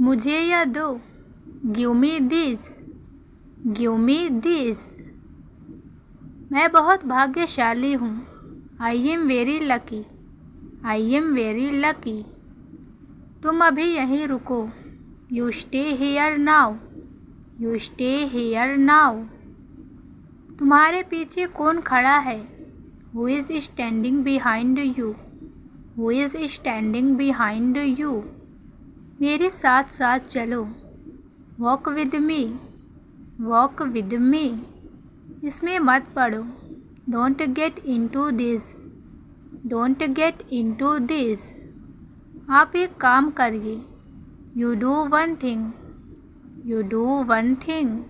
मुझे यह दो। Give me this. Give me this. मैं बहुत भाग्यशाली हूँ। I am very lucky. I am very lucky. तुम अभी यहीं रुको। You stay here now. You stay here now. तुम्हारे पीछे कौन खड़ा है? Who is standing behind you? Who is standing behind you? मेरे साथ साथ चलो। Walk with me. Walk with me. इसमें मत पड़ो। Don't get into this. Don't get into this. आप एक काम करिए। You do one thing. You do one thing.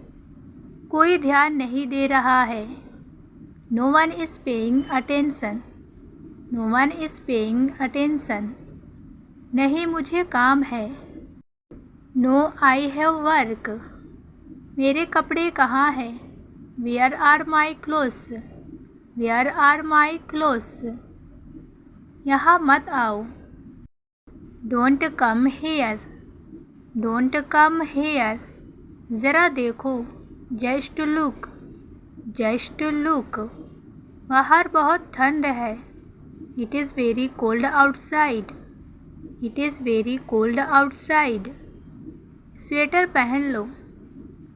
कोई ध्यान नहीं दे रहा है। No one is paying attention. No one is paying attention. नहीं, मुझे काम है। No, I have work. मेरे कपड़े कहाँ हैं? Where are my clothes? Where are my clothes? यहाँ मत आओ। Don't come here. Don't come here. ज़रा देखो। Just look. Just look. बाहर बहुत ठंड है। It is very cold outside. It is very cold outside. Sweater पहन लो।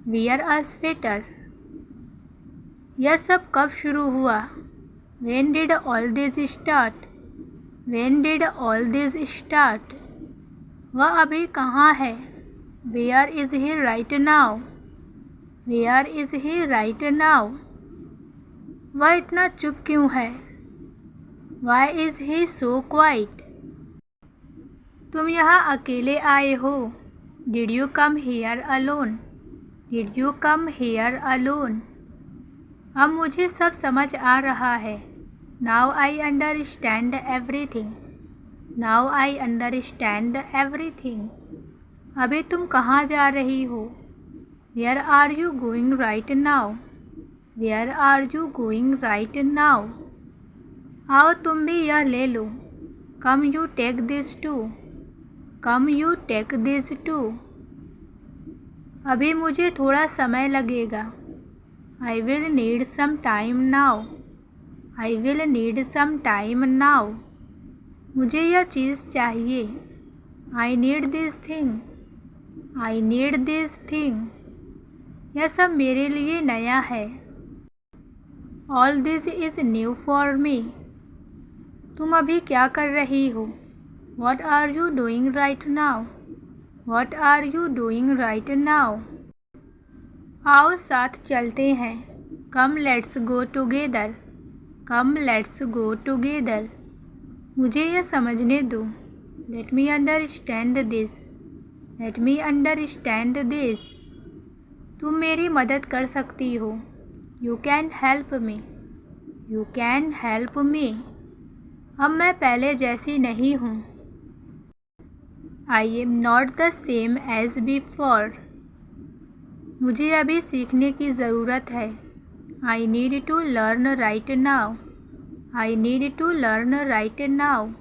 Wear a sweater. यह सब कब शुरू हुआ? When did all this start? When did all this start? वह अभी कहाँ है? Where is he right now? Where is he right now? वह इतना चुप क्यों है? Why is he so quiet? तुम यहाँ अकेले आए हो? Did you come here alone? Did you come here alone? अब मुझे सब समझ आ रहा है। Now I understand everything. Now I understand everything. अभी तुम कहाँ जा रही हो? Where are you going right now? Where are you going right now? आओ तुम भी यह ले लो। Come you take this too. Come you take this too. अभी मुझे थोड़ा समय लगेगा। I will need some time now. I will need some time now. मुझे यह चीज़ चाहिए। I need this thing. I need this thing. यह सब मेरे लिए नया है। All this is new for me. तुम अभी क्या कर रही हो? What are you doing right now? What are you doing right now? आओ साथ चलते हैं। Come let's go together. Come let's go together. मुझे यह समझने दो। Let me understand this. Let me understand this. तुम मेरी मदद कर सकती हो। You can help me. You can help me. अब मैं पहले जैसी नहीं हूँ। I am not the same as before. मुझे अभी सीखने की ज़रूरत है। I need to learn right now. I need to learn right now.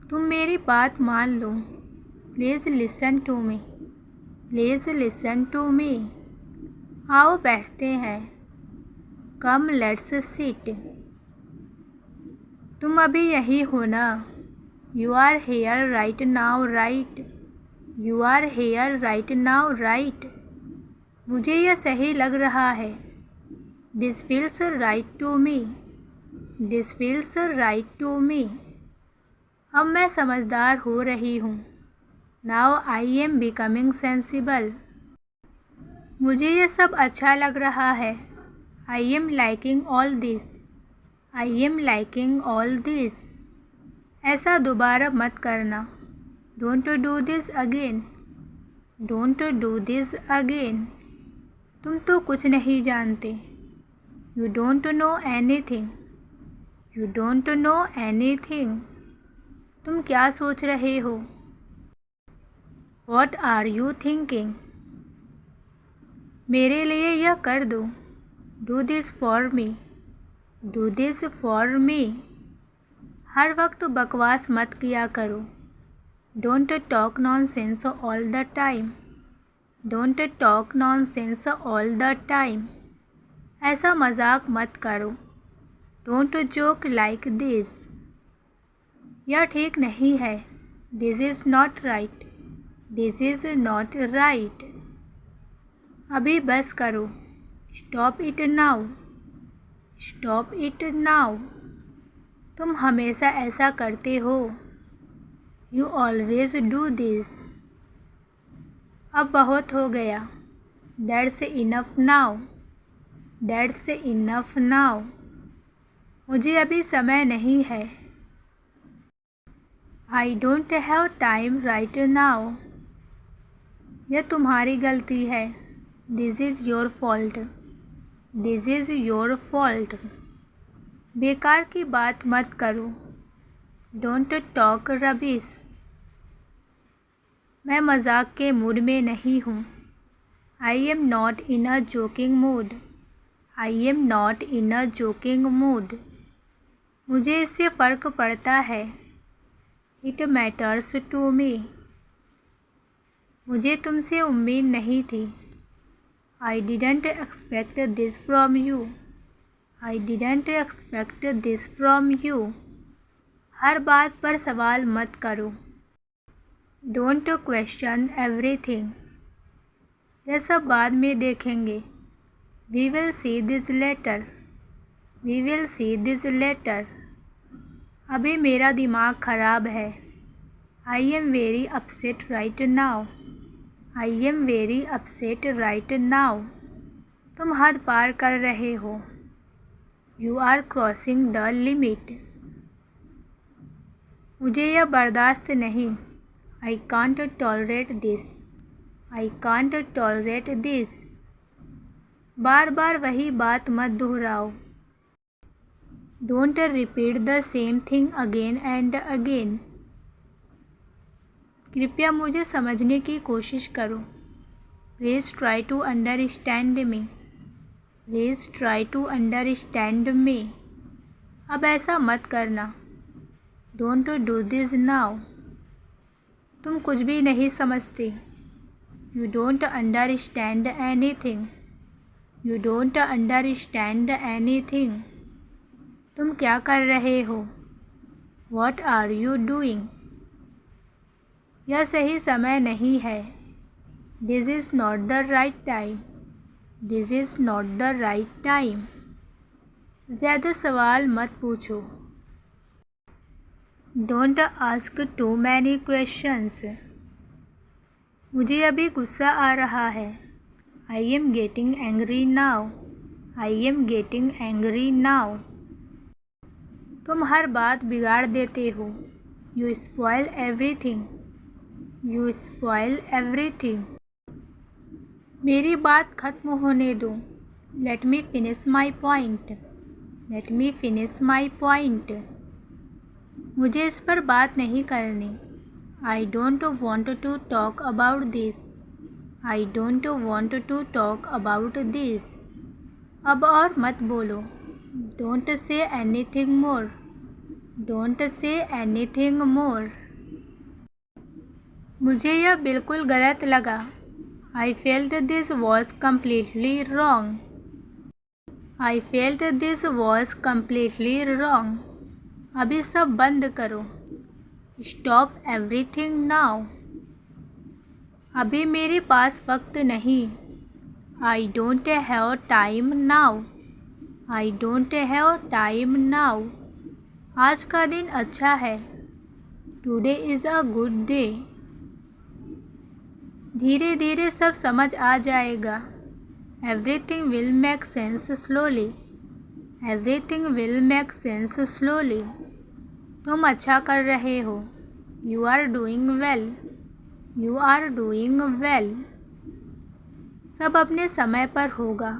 तुम मेरी बात मान लो। Please listen to me. Please listen to me. आओ बैठते हैं। Come let's sit. तुम अभी यही हो ना? You are here right now, right? You are here right now, right? मुझे यह सही लग रहा है। This feels right to me. This feels right to me. अब मैं समझदार हो रही हूँ। Now I am becoming sensible. मुझे यह सब अच्छा लग रहा है। I am liking all this. I am liking all this. ऐसा दोबारा मत करना। Don't do this again. Don't do this again. तुम तो कुछ नहीं जानते। You don't know anything. You don't know anything. तुम क्या सोच रहे हो? What are you thinking? मेरे लिए यह कर दो। Do this for me. Do this for me. हर वक्त बकवास मत किया करो। Don't talk nonsense all the time. Don't talk nonsense all the time. ऐसा मजाक मत करो। Don't joke like this. यह ठीक नहीं है। This is not right. This is not right. अभी बस करो। Stop it now. Stop it now. तुम हमेशा ऐसा करते हो। You always do this. अब बहुत हो गया। That's enough now. That's enough now. मुझे अभी समय नहीं है। I don't have time right now. यह तुम्हारी गलती है। This is your fault. This is your fault. बेकार की बात मत करो। Don't talk rubbish. मैं मजाक के मूड में नहीं हूँ। I am not in a joking mood. I am not in a joking mood. मुझे इससे फ़र्क पड़ता है। It matters to me. मुझे तुमसे उम्मीद नहीं थी। I didn't expect this from you. I didn't expect this from you. हर बात पर सवाल मत करो। Don't question everything. यह सब बाद में देखेंगे। We will see this later. We will see this later. अभी मेरा दिमाग ख़राब है। I am very upset right now. I am very upset right now. तुम हद पार कर रहे हो। You are crossing the limit. मुझे यह बर्दाश्त नहीं। I can't tolerate this. I can't tolerate this. बार बार वही बात मत दोहराओ। Don't repeat the same thing again and again. कृपया मुझे समझने की कोशिश करो। Please try to understand me. Please try to understand me. अब ऐसा मत करना। Don't do this now. तुम कुछ भी नहीं समझते। You don't understand anything. You don't understand anything. तुम क्या कर रहे हो? What are you doing? यह सही समय नहीं है। This is not the right time. This is not the right time. ज़्यादा सवाल मत पूछो। Don't ask too many questions. मुझे अभी गुस्सा आ रहा है। I am getting angry now. I am getting angry now. तुम हर बात बिगाड़ देते हो। You spoil everything. You spoil everything. मेरी बात ख़त्म होने दो। Let me finish my point. Let me finish my point. मुझे इस पर बात नहीं करनी। I don't want to talk about this. I don't want to talk about this. अब और मत बोलो। Don't say anything more. Don't say anything more. मुझे यह बिल्कुल गलत लगा। I felt this was completely wrong. I felt this was completely wrong. अभी सब बंद करो। Stop everything now. अभी मेरे पास वक्त नहीं। I don't have time now. I don't have time now. आज का दिन अच्छा है। Today is a good day. धीरे धीरे सब समझ आ जाएगा। Everything will make sense slowly. Everything will make sense slowly. तुम अच्छा कर रहे हो। You are doing well. You are doing well. सब अपने समय पर होगा।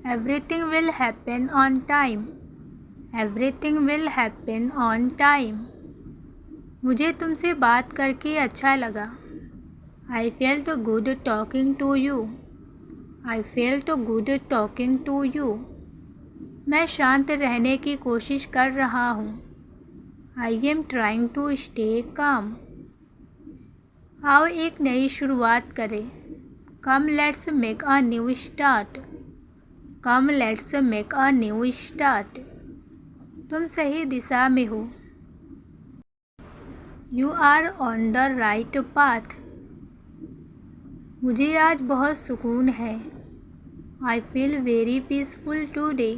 Everything will happen on time. Everything will happen on time. मुझे तुमसे बात करके अच्छा लगा। I felt good talking to you. I felt good talking to you. मैं शांत रहने की कोशिश कर रहा हूँ। I am trying to stay calm. आओ एक नई शुरुआत करें। Come let's make a new start. Come let's make a new start. तुम सही दिशा में हो। You are on the right path. मुझे आज बहुत सुकून है। I feel very peaceful today.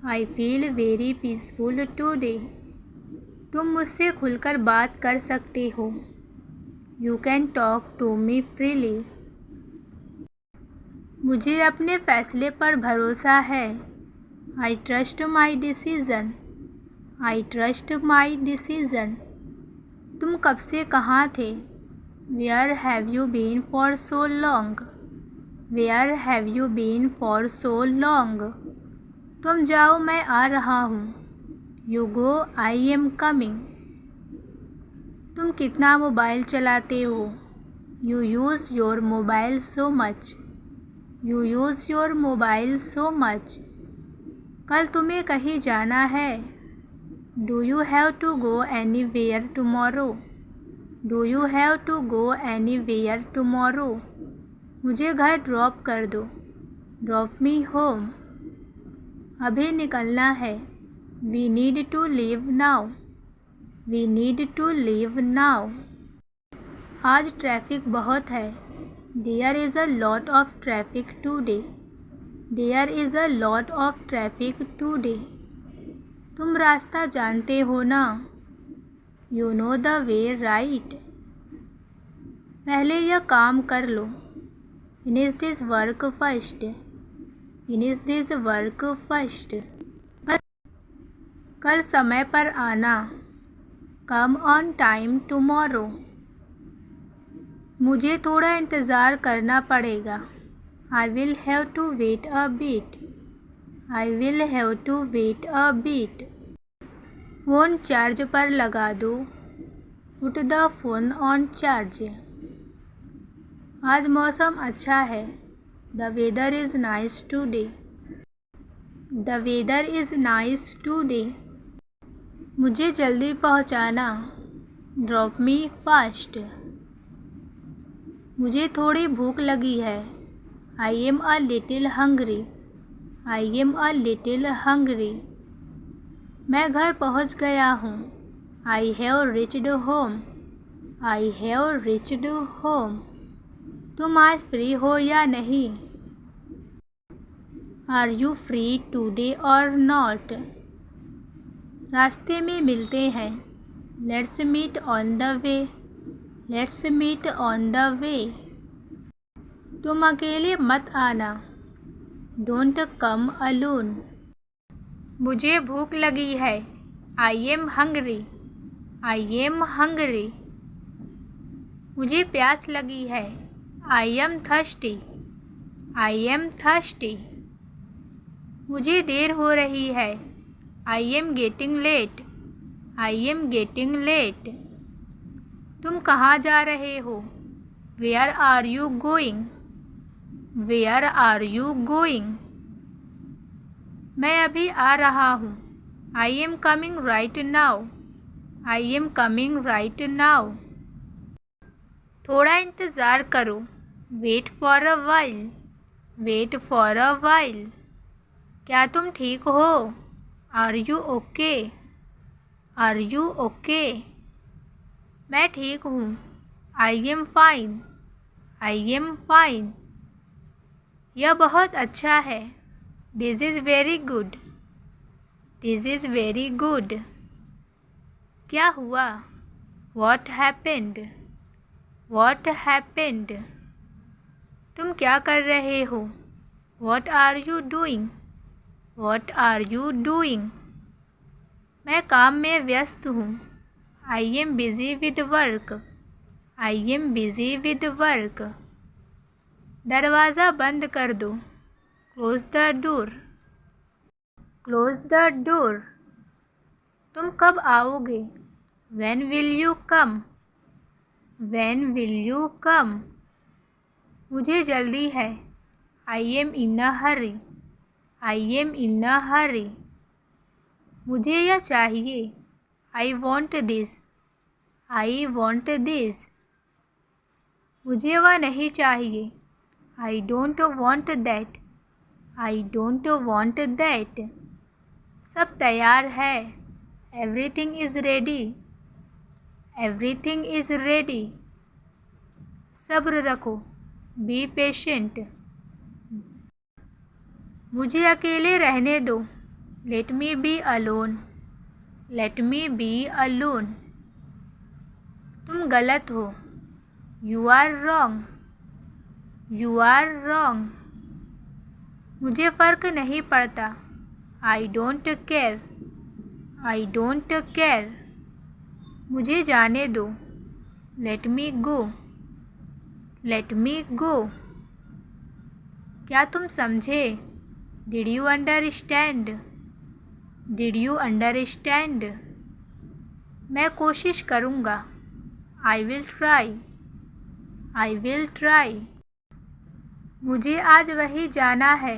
I feel very peaceful today. तुम मुझसे खुलकर बात कर सकते हो। You can talk to me freely. मुझे अपने फैसले पर भरोसा है। I trust my decision. I trust my decision. तुम कब से कहाँ थे? Where have you been for so long? Where have you been for so long? तुम जाओ, मैं आ रहा हूँ। You go, I am coming. तुम कितना मोबाइल चलाते हो? You use your mobile so much. You use your mobile so much. कल तुम्हें कहीं जाना है? Do you have to go anywhere tomorrow? Do you have to go anywhere tomorrow? मुझे घर ड्रॉप कर दो। Drop me home. अभी निकलना है। We need to leave now. We need to leave now. आज ट्रैफिक बहुत है। There is a lot of traffic today. There is a lot of traffic today. तुम रास्ता जानते हो ना? You know the way right. पहले यह काम कर लो। Finish this work first. Finish this work first. कल समय पर आना। Come on time tomorrow. मुझे थोड़ा इंतज़ार करना पड़ेगा। I will have to wait a bit. I will have to wait a bit. Phone charge पर लगा दो। Put the phone on charge. आज मौसम अच्छा है। The weather is nice today. The weather is nice today. मुझे जल्दी पहुंचाना। Drop me fast. मुझे थोड़ी भूख लगी है। I am a little hungry. I am a little hungry. मैं घर पहुंच गया हूँ। I have reached home. I have reached home. तुम आज फ्री हो या नहीं? आर यू फ्री टूडे और नॉट? रास्ते में मिलते हैं। Let's meet on the way. Let's meet on the way. तुम अकेले मत आना। Don't come alone. मुझे भूख लगी है। I am hungry. I am hungry. मुझे प्यास लगी है। I am thirsty. I am thirsty. मुझे देर हो रही है। I am getting late. I am getting late. तुम कहाँ जा रहे हो? Where are you going? Where are you going? मैं अभी आ रहा हूँ। I am coming right now. I am coming right now. थोड़ा इंतज़ार करो। Wait for a while. Wait for a while. क्या तुम ठीक हो? Are you okay? Are you okay? मैं ठीक हूँ। I am fine. I am fine. यह बहुत अच्छा है। This is very good. This is very good. क्या हुआ? What happened? What happened? तुम क्या कर रहे हो? What are you doing? What are you doing? मैं काम में व्यस्त हूँ। I am busy with work. I am busy with work. दरवाज़ा बंद कर दो। Close the door. Close the door. तुम कब आओगे? When will you come? When will you come? मुझे जल्दी है। I am in a hurry. I am in a hurry. मुझे यह चाहिए। I want this. I want this. मुझे वह नहीं चाहिए। I don't want that. I don't want that. सब तैयार है। Everything is ready. Everything is ready. सब्र रखो। Be patient. मुझे अकेले रहने दो। Let me be alone. Let me be alone. तुम गलत हो। You are wrong. You are wrong. मुझे फ़र्क नहीं पड़ता। I don't care. I don't care. मुझे जाने दो। लेट मी गो। Late me go. क्या तुम समझे? Did you understand? Did you understand? मैं कोशिश करूँगा। I will try. I will try. मुझे आज वहीं जाना है।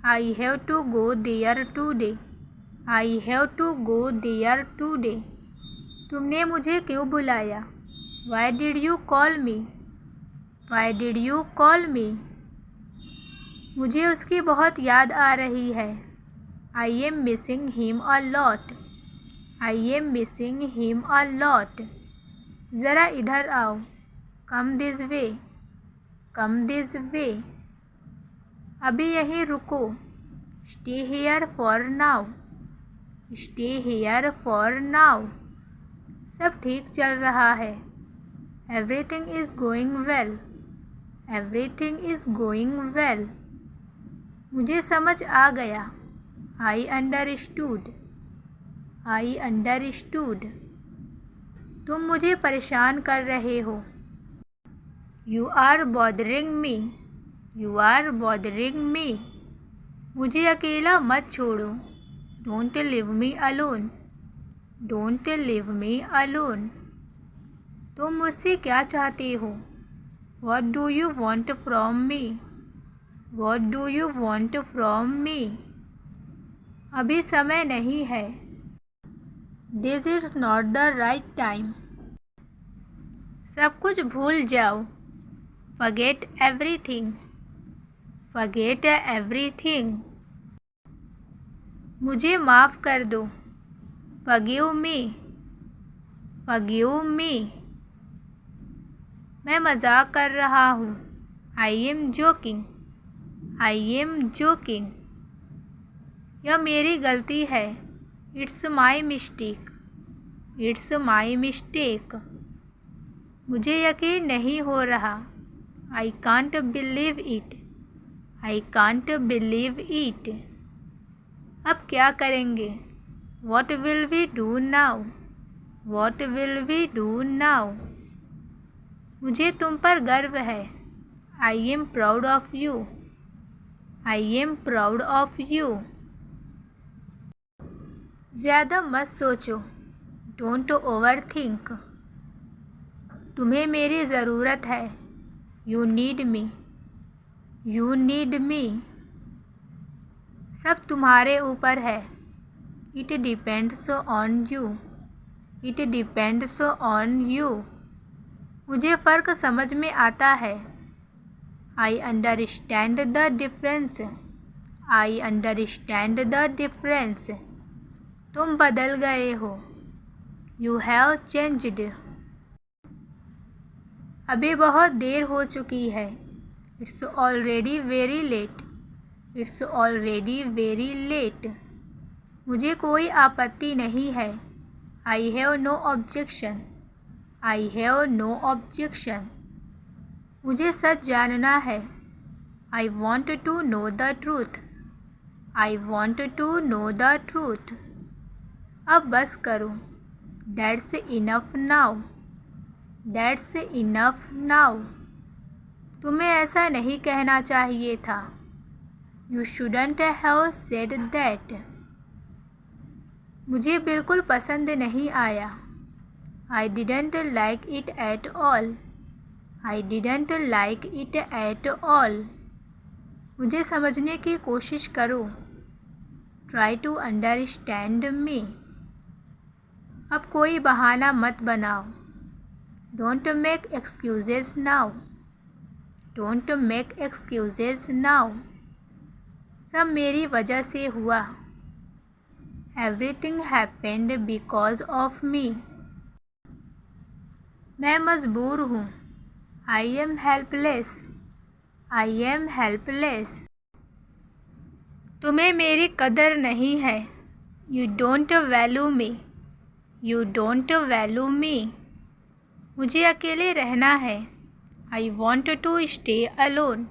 I have to go there today. I have to go there today. तुमने मुझे क्यों बुलाया? Why did you call me? Why did you call me? मुझे उसकी बहुत याद आ रही है। I am missing him a lot. I am missing him a lot. ज़रा इधर आओ। Come this way. Come this way. अभी यहीं रुको। Stay here for now. Stay here for now. सब ठीक चल रहा है। Everything is going well. Everything is going well. मुझे समझ आ गया। I understood. I understood. तुम मुझे परेशान कर रहे हो। You are bothering me. You are bothering me. मुझे अकेला मत छोड़ो। Don't leave me alone. Don't leave me alone. तुम मुझसे क्या चाहते हो? What do you want from me? What do you want from me? अभी समय नहीं है। This is not the right time. सब कुछ भूल जाओ। Forget everything. Forget everything. मुझे माफ़ कर दो। Forgive me. Forgive me. मैं मजाक कर रहा हूँ। I am joking. I am joking. यह मेरी गलती है। It's my mistake. It's my mistake. मुझे यकीन नहीं हो रहा। I can't believe it. I can't believe it. अब क्या करेंगे? What will we do now? What will we do now? मुझे तुम पर गर्व है। I am proud of you. I am proud of you. ज़्यादा मत सोचो। Don't overthink. तुम्हें मेरी ज़रूरत है। You need me. You need me. सब तुम्हारे ऊपर है। It depends on you. It depends on you. मुझे फ़र्क समझ में आता है। I understand the difference. I understand the difference. तुम बदल गए हो। You have changed. अभी बहुत देर हो चुकी है। It's already very late. It's already very late. मुझे कोई आपत्ति नहीं है। I have no objection. I have no objection. मुझे सच जानना है। I want to know the truth. I want to know the truth. अब बस करो। That's enough now. That's enough now. तुम्हें ऐसा नहीं कहना चाहिए था। You shouldn't have said that. मुझे बिल्कुल पसंद नहीं आया। I didn't like it at all. I didn't like it at all. मुझे समझने की कोशिश करो। Try to understand me. अब कोई बहाना मत बनाओ। Don't make excuses now. Don't make excuses now. सब मेरी वजह से हुआ। Everything happened because of me. मैं मजबूर हूँ। I am helpless. I am helpless. तुम्हें मेरी कदर नहीं है। You don't value me. You don't value me. मुझे अकेले रहना है। I want to stay alone.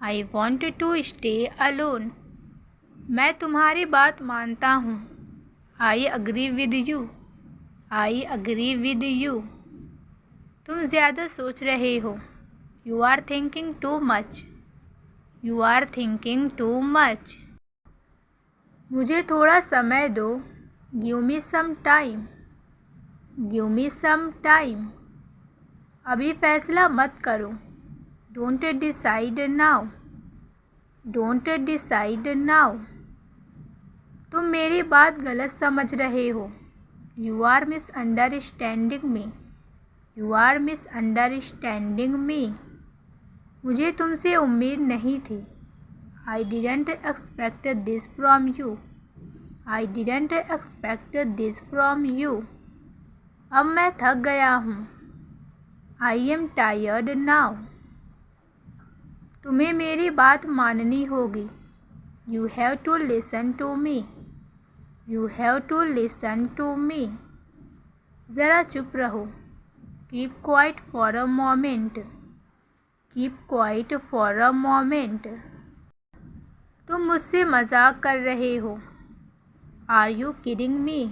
I want to stay alone. मैं तुम्हारी बात मानता हूँ। I agree with you. I agree with you. तुम ज़्यादा सोच रहे हो। You are thinking too much. You are thinking too much. मुझे थोड़ा समय दो। Give me some time. Give me some time. अभी फैसला मत करो। Don't decide now. Don't decide now. तुम मेरी बात गलत समझ रहे हो। You are misunderstanding me. You are misunderstanding me. मुझे तुमसे उम्मीद नहीं थी। I didn't expect this from you. I didn't expect this from you. अब मैं थक गया हूँ। I am tired now. तुम्हें मेरी बात माननी होगी। You have to listen to me. You have to listen to me. ज़रा चुप रहो। Keep quiet for a moment. Keep quiet for a moment. तुम मुझसे मजाक कर रहे हो। Are you kidding me.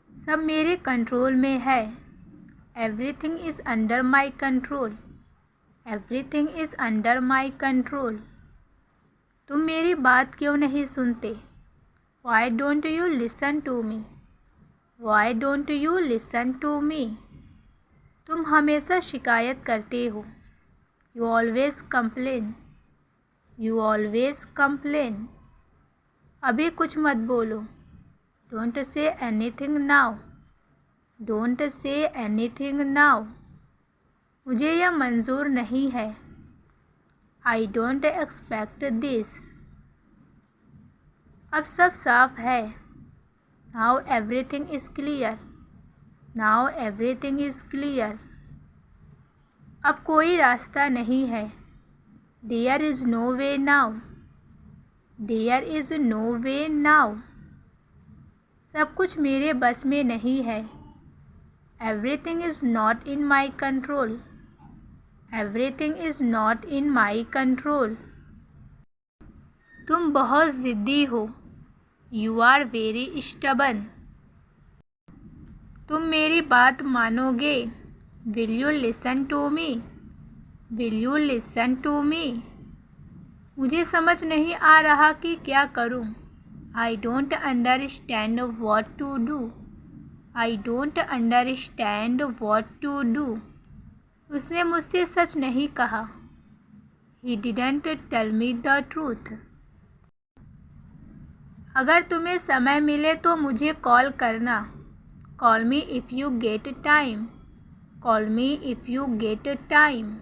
सब मेरे कंट्रोल में है। Everything is under my control. Everything is under my control. तुम मेरी बात क्यों नहीं सुनते। Why don't you listen to me. Why don't you listen to me. तुम हमेशा शिकायत करते हो। You always complain. You always complain. अभी कुछ मत बोलो। Don't say anything now. Don't say anything now. मुझे यह मंजूर नहीं है। I don't expect this. अब सब साफ है। Now everything is clear. Now everything is clear. अब कोई रास्ता नहीं है। There is no way now. There is no way now. सब कुछ मेरे बस में नहीं है। Everything is not in my control. Everything is not in my control. तुम बहुत ज़िद्दी हो। You are very stubborn. तुम मेरी बात मानोगे। Will you listen to me? Will you listen to me? मुझे समझ नहीं आ रहा कि क्या करूं। I don't understand what to do. I don't understand what to do. उसने मुझसे सच नहीं कहा। He didn't tell me the truth. अगर तुम्हें समय मिले तो मुझे कॉल करना। Call me if you get time. Call me if you get time.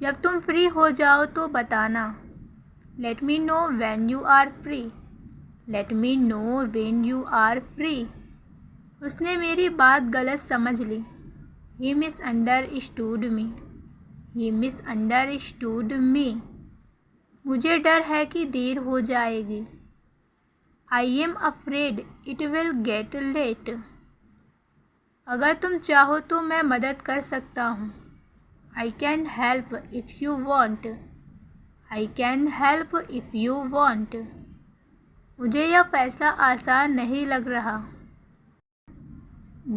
जब तुम फ्री हो जाओ तो बताना। Let me know when you are free. Let me know when you are free. उसने मेरी बात गलत समझ ली। He misunderstood me. He misunderstood me. मुझे डर है कि देर हो जाएगी। I am afraid it will get late. अगर तुम चाहो तो मैं मदद कर सकता हूँ। I can help if you want. I can help if you want. मुझे यह फैसला आसान नहीं लग रहा।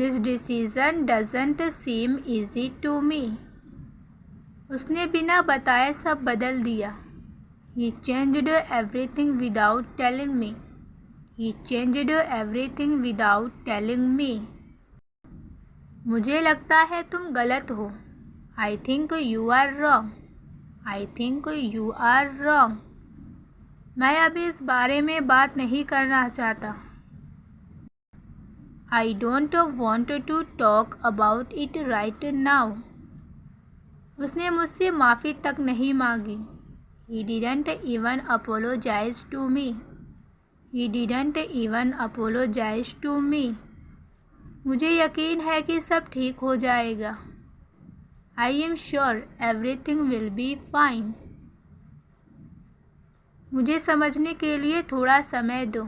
This decision doesn't seem easy to me. उसने बिना बताए सब बदल दिया। He changed everything without telling me. He changed everything without telling me. मुझे लगता है तुम गलत हो। I think you are wrong. I think you are wrong. मैं अभी इस बारे में बात नहीं करना चाहता। I don't want to talk about it right now. उसने मुझसे माफ़ी तक नहीं मांगी। He didn't even apologize to me. He didn't even apologize to me. मुझे यकीन है कि सब ठीक हो जाएगा। I am sure everything will be fine. मुझे समझने के लिए थोड़ा समय दो।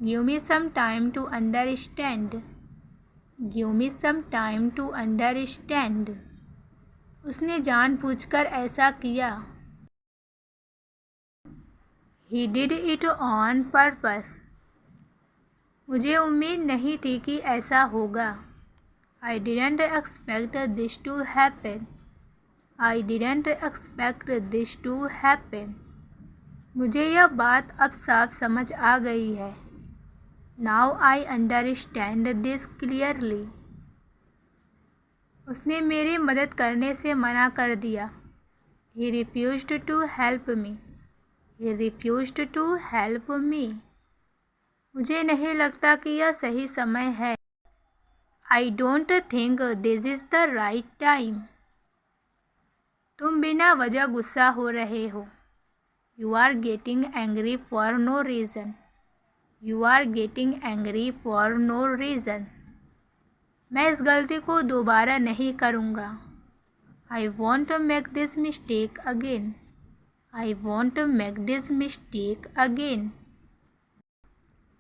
Give me some time to understand. Give me some time to understand. उसने जानबूझकर ऐसा किया। He did it on purpose. मुझे उम्मीद नहीं थी कि ऐसा होगा। I didn't expect this to happen. I didn't expect this to happen. मुझे यह बात अब साफ समझ आ गई है। Now I understand this clearly. उसने मेरी मदद करने से मना कर दिया। He refused to help me. He refused to help me. मुझे नहीं लगता कि यह सही समय है। I don't think this is the right time. तुम बिना वजह गुस्सा हो रहे हो। You are getting angry for no reason. You are getting angry for no reason. मैं इस गलती को दोबारा नहीं करूँगा। I won't make this mistake again. I won't make this mistake again.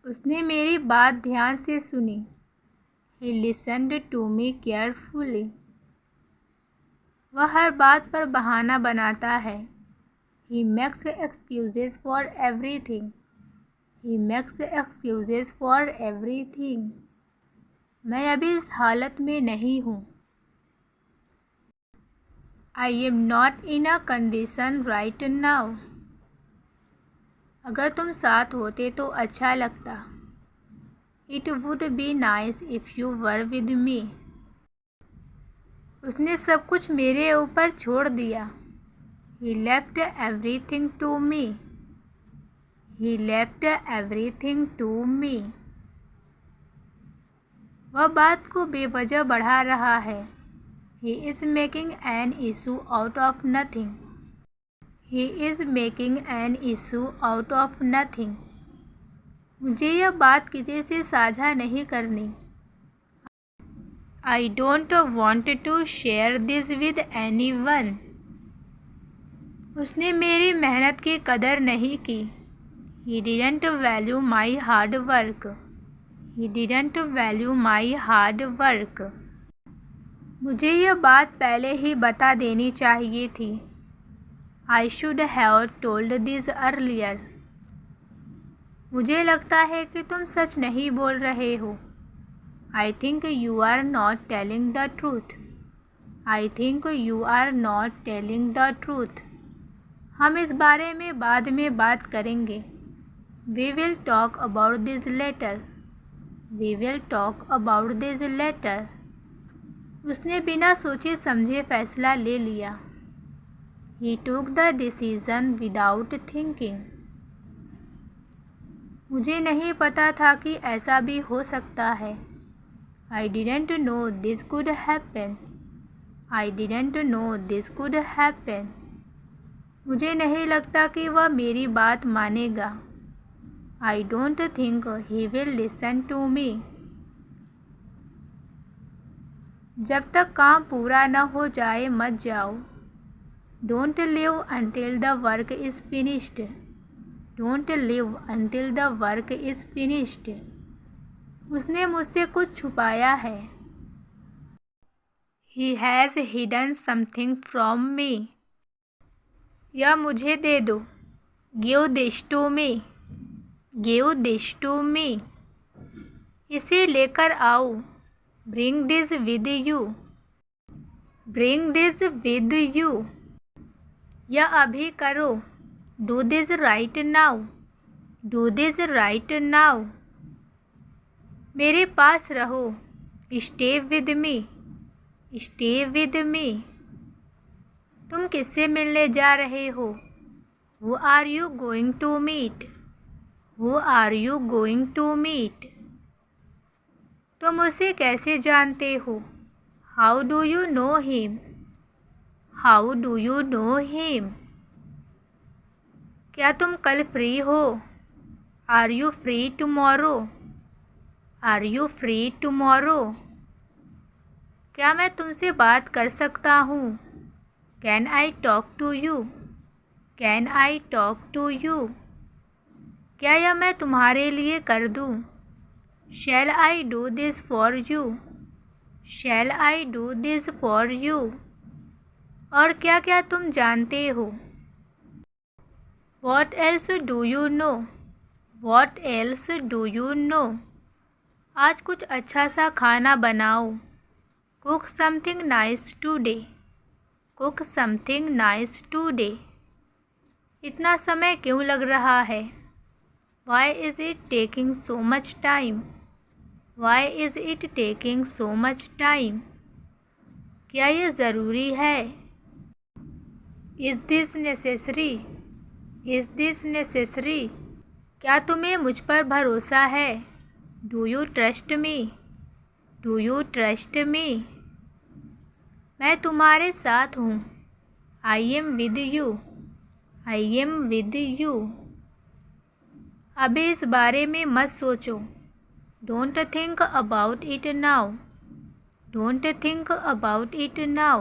उसने मेरी बात ध्यान से सुनी। He listened to me carefully. वह हर बात पर बहाना बनाता है। He makes excuses for everything. He makes excuses for everything. मैं अभी इस हालत में नहीं हूँ। I am not in a condition right now. अगर तुम साथ होते तो अच्छा लगता। It would be nice if you were with me. उसने सब कुछ मेरे ऊपर छोड़ दिया। He left everything to me. He left everything to me. वह बात को बेवजह बढ़ा रहा है। He is making an issue out of nothing. He is making an issue out of nothing. मुझे यह बात किसी से साझा नहीं करनी। I don't want to share this with anyone. उसने मेरी मेहनत की कदर नहीं की। He didn't value my hard work. He didn't value my hard work. मुझे यह बात पहले ही बता देनी चाहिए थी। I should have told this earlier. मुझे लगता है कि तुम सच नहीं बोल रहे हो। I think you are not telling the truth. I think you are not telling the truth. हम इस बारे में बाद में बात करेंगे। We will talk about this later. We will talk about this later. उसने बिना सोचे समझे फैसला ले लिया। He took the decision without thinking. मुझे नहीं पता था कि ऐसा भी हो सकता है। I didn't know this could happen. I didn't know this could happen. मुझे नहीं लगता कि वह मेरी बात मानेगा। I don't think he will listen to me. जब तक काम पूरा न हो जाए मत जाओ। Don't leave until the work is finished. Don't leave until the work is finished. उसने मुझसे कुछ छुपाया है। He has hidden something from me. यह मुझे दे दो। Give this to me. Give this to me. इसे लेकर आओ। Bring this with you. Bring this with you. यह अभी करो। Do this right now. Do this right now. मेरे पास रहो। Stay with me. Stay with me. तुम किससे मिलने जा रहे हो? Who are you going to meet? Who are you going to meet? तुम उसे कैसे जानते हो? How do you know him? How do you know him? क्या तुम कल फ्री हो? Are you free tomorrow? Are you free tomorrow? क्या मैं तुमसे बात कर सकता हूँ? Can I talk to you? Can I talk to you? क्या यह मैं तुम्हारे लिए कर दूँ? Shall I do this for you? Shall I do this for you? और क्या क्या तुम जानते हो? What else do you know? What else do you know? आज कुछ अच्छा सा खाना बनाओ. Cook something nice today. Cook something nice today. इतना समय क्यों लग रहा है? Why is it taking so much time? Why is it taking so much time? क्या ये ज़रूरी है? Is this necessary? Is this necessary? क्या तुम्हें मुझ पर भरोसा है? Do you trust me? Do you trust me? मैं तुम्हारे साथ हूँ. I am with you. I am with you. अभी इस बारे में मत सोचो. Don't think about it now. Don't think about it now.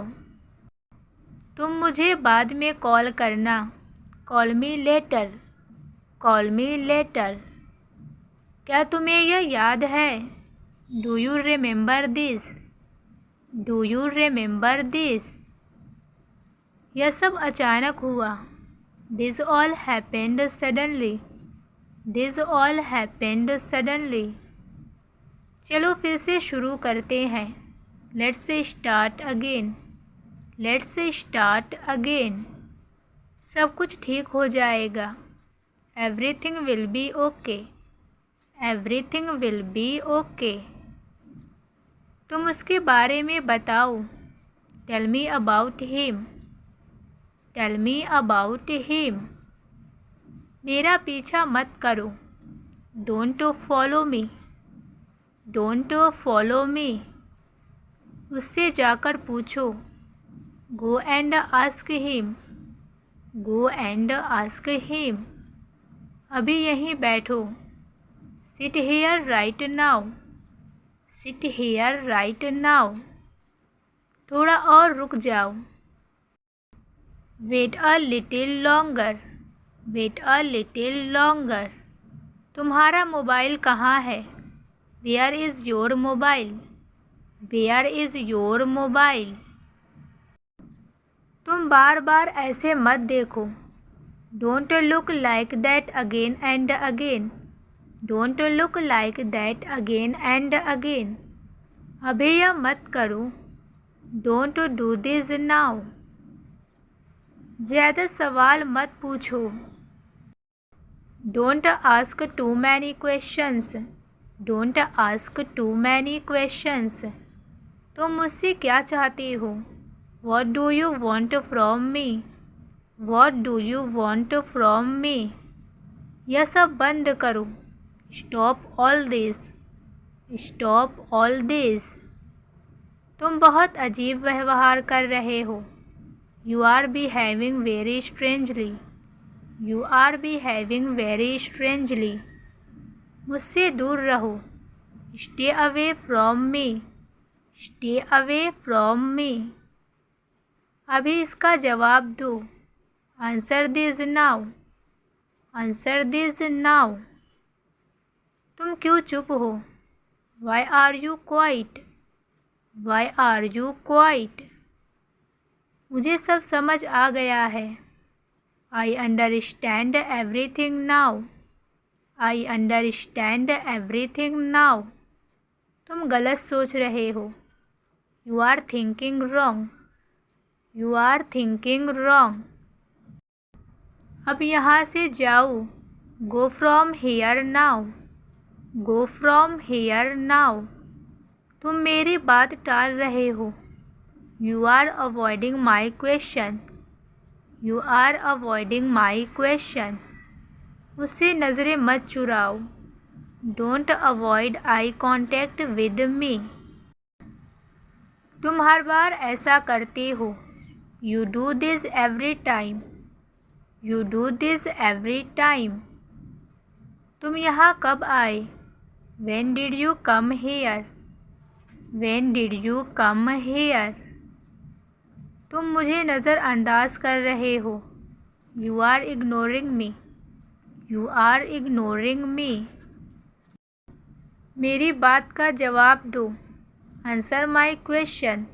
तुम मुझे बाद में कॉल करना. Call me later. Call me later. क्या तुम्हें यह याद है? Do you remember this? Do you remember this? यह सब अचानक हुआ. This all happened suddenly. This all happened suddenly. चलो फिर से शुरू करते हैं. Let's start again. Let's start again. सब कुछ ठीक हो जाएगा. Everything will be okay. Everything will be okay. तुम उसके बारे में बताओ. Tell me about him. Tell me about him. मेरा पीछा मत करो. Don't follow me. Don't follow me. उससे जाकर पूछो. Go and ask him. Go and ask him. अभी यहीं बैठो. Sit here right now. Sit here right now. थोड़ा और रुक जाओ. Wait a little longer. Wait a little longer. तुम्हारा मोबाइल कहाँ है? Where is your mobile? Where is your mobile? तुम बार बार ऐसे मत देखो. Don't look like that again and again. Don't look like that again and again. अभी यह मत करो. Don't do this now. ज़्यादा सवाल मत पूछो. Don't ask too many questions. Don't ask too many questions. तुम मुझसे क्या चाहते हो? What do you want from me? What do you want from me? यह सब बंद करो. Stop all this. Stop all this. तुम बहुत अजीब व्यवहार कर रहे हो. You are behaving very strangely. You are behaving very strangely. मुझसे दूर रहो. Stay away from me. Stay away from me. अभी इसका जवाब दो. Answer this now. Answer this now. तुम क्यों चुप हो? Why are you quiet? Why are you quiet? मुझे सब समझ आ गया है. I understand everything now. I understand everything now. तुम गलत सोच रहे हो. You are thinking wrong. You are thinking wrong. अब यहाँ से जाओ. Go from here now. Go from here now. तुम मेरी बात टाल रहे हो. You are avoiding my question. You are avoiding my question. मुझसे नज़रें मत चुराओ. Don't avoid eye contact with me. तुम हर बार ऐसा करते हो. You do this every time. You do this every time. तुम यहाँ कब आए? When did you come here? When did you come here? तुम मुझे नज़रअंदाज कर रहे हो. You are ignoring me. You are ignoring me. मेरी बात का जवाब दो. Answer my question.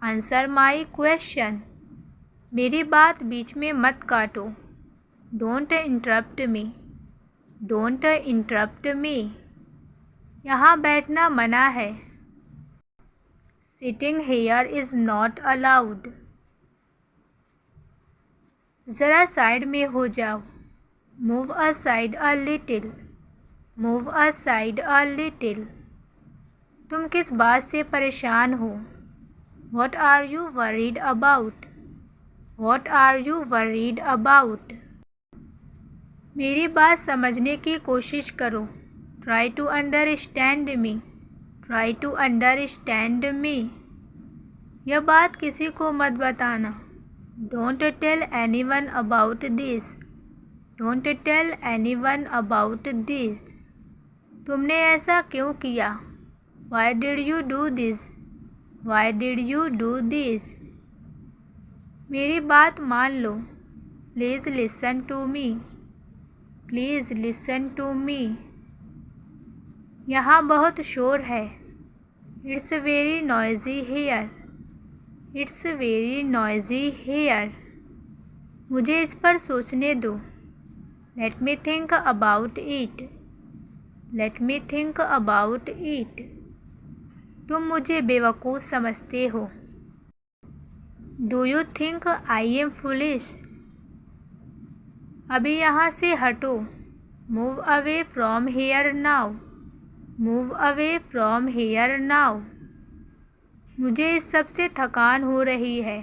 Answer my question. मेरी बात बीच में मत काटो. Don't interrupt me. Don't interrupt me. यहाँ बैठना मना है. Sitting here is not allowed. ज़रा साइड में हो जाओ. Move aside a little. Move aside a little. तुम किस बात से परेशान हो? What are you worried about? What are you worried about? मेरी बात समझने की कोशिश करो. Try to understand me. Try to understand me. यह बात किसी को मत बताना. Don't tell anyone about this. Don't tell anyone about this. तुमने ऐसा क्यों किया? Why did you do this? Why did you do this? मेरी बात मान लो. Please listen to me. Please listen to me. यहाँ बहुत शोर है. It's very noisy here. It's very noisy here. मुझे इस पर सोचने दो. Let me think about it. Let me think about it. तुम मुझे बेवकूफ़ समझते हो. Do you think I am foolish? अभी यहाँ से हटो. Move away from here now. Move away from here now. मुझे इस सब से थकान हो रही है.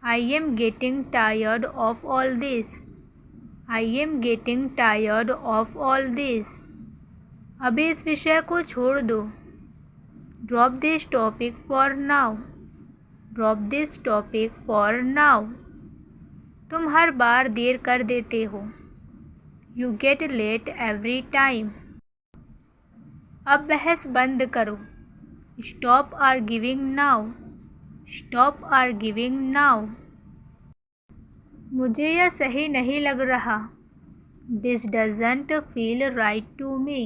I am getting tired of all this. I am getting tired of all this. अभी इस विषय को छोड़ दो. Drop this topic for now. Drop this topic for now. तुम हर बार देर कर देते हो. You get late every time. अब बहस बंद करो. Stop arguing now. Stop arguing now. मुझे यह सही नहीं लग रहा. This doesn't feel right to me.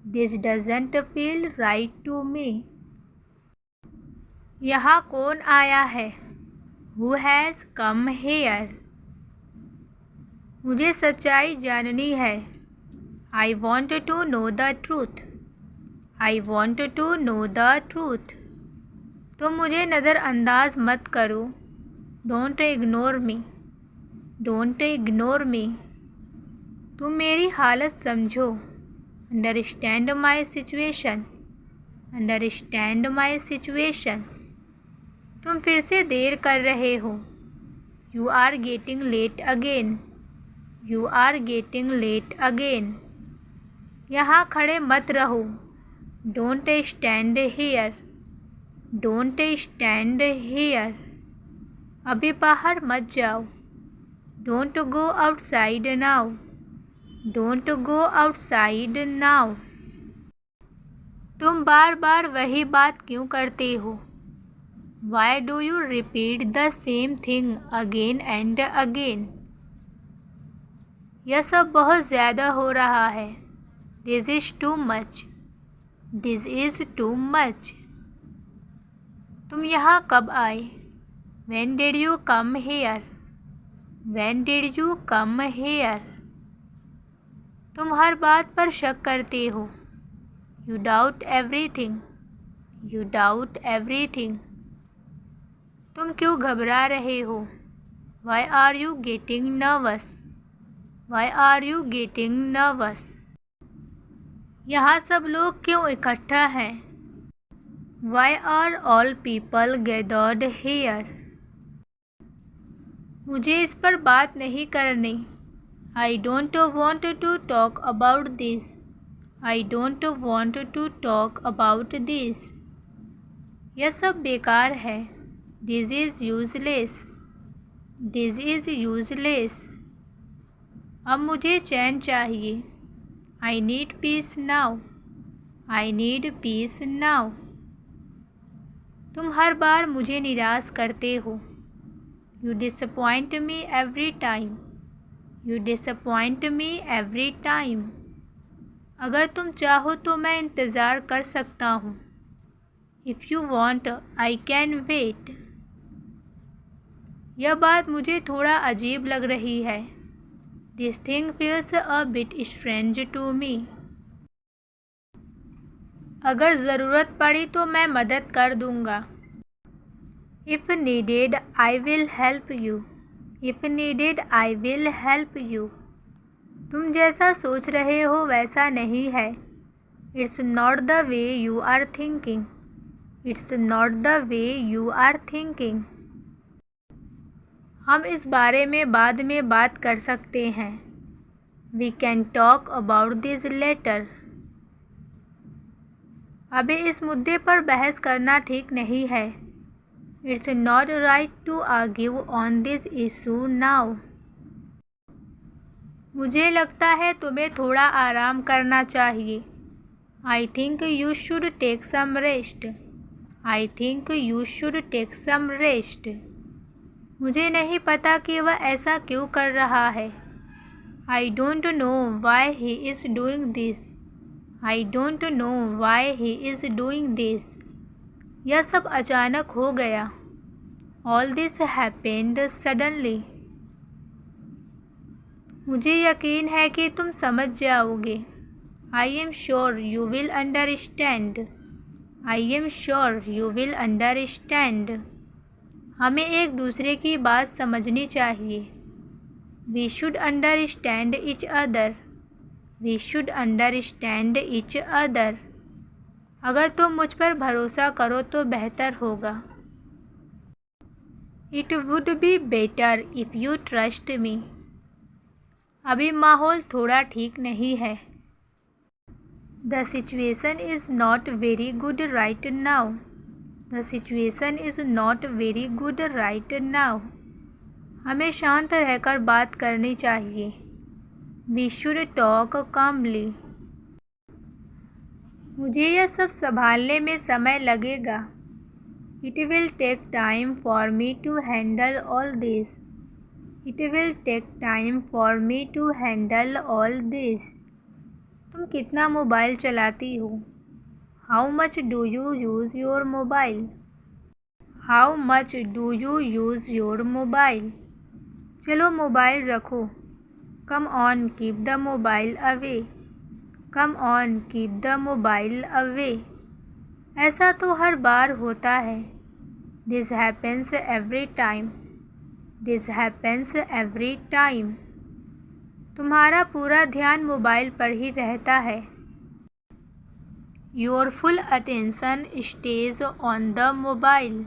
This doesn't feel right to me. यहाँ कौन आया है? Who has come here? मुझे सच्चाई जाननी है. I want to know the truth. I want to know the truth. तुम मुझे नज़रअंदाज मत करो. Don't ignore me. Don't ignore me. तुम मेरी हालत समझो. Understand my situation. Understand my situation. तुम फिर से देर कर रहे हो. You are getting late again. You are getting late again. यहाँ खड़े मत रहो. Don't stand here. Don't stand here. अभी बाहर मत जाओ. Don't go outside now. Don't go outside now. तुम बार बार वही बात क्यों करते हो? Why do you repeat the same thing again and again? यह सब बहुत ज़्यादा हो रहा है. This is too much. This is too much. तुम यहाँ कब आए? When did you come here? When did you come here? तुम हर बात पर शक करते हो. You doubt everything. You doubt everything. तुम क्यों घबरा रहे हो? Why are you getting nervous? Why are you getting nervous? यहाँ सब लोग क्यों इकट्ठा हैं? Why are all people gathered here? मुझे इस पर बात नहीं करनी. I don't want to talk about this. I don't want to talk about this. यह सब बेकार है. This is useless, this is useless. अब मुझे चैन चाहिए, I need peace now, I need peace now. तुम हर बार मुझे निराश करते हो, you disappoint me every time, you disappoint me every time. अगर तुम चाहो तो मैं इंतज़ार कर सकता हूँ, if you want I can wait. यह बात मुझे थोड़ा अजीब लग रही है, this thing feels a bit strange to मी। अगर ज़रूरत पड़ी तो मैं मदद कर दूँगा, if needed I will help you, if needed I will help you. तुम जैसा सोच रहे हो वैसा नहीं है, it's not the way you are thinking, it's not the way you are thinking. हम इस बारे में बाद में बात कर सकते हैं, we can talk about this later. अभी इस मुद्दे पर बहस करना ठीक नहीं है, it's not right to argue on this issue now. मुझे लगता है तुम्हें थोड़ा आराम करना चाहिए, I think you should take some rest, I think you should take some rest. मुझे नहीं पता कि वह ऐसा क्यों कर रहा है, I don't know why he is doing this, I don't know why he is doing this. यह सब अचानक हो गया, ऑल दिस हैपेंड सडनली। मुझे यकीन है कि तुम समझ जाओगे, I am sure you will understand, I am sure you will understand. हमें एक दूसरे की बात समझनी चाहिए, we should understand each other, we should understand each other. अगर तुम मुझ पर भरोसा करो तो बेहतर होगा, it would be better if you trust me. अभी माहौल थोड़ा ठीक नहीं है, the situation is not very good right now, the situation is not very good right now. हमें शांत रहकर बात करनी चाहिए, वी शुड टॉक कामली। मुझे यह सब संभालने में समय लगेगा, it will take time for me to handle all this, it will take time for me to handle all this. तुम कितना मोबाइल चलाती हो, how much do you use your mobile, how much do you use your mobile. चलो mobile रखो, come on keep the mobile away, come on keep the mobile away. ऐसा तो हर बार होता है, this happens every time, this happens every time. तुम्हारा पूरा ध्यान मोबाइल पर ही रहता है, your full attention stage on the mobile.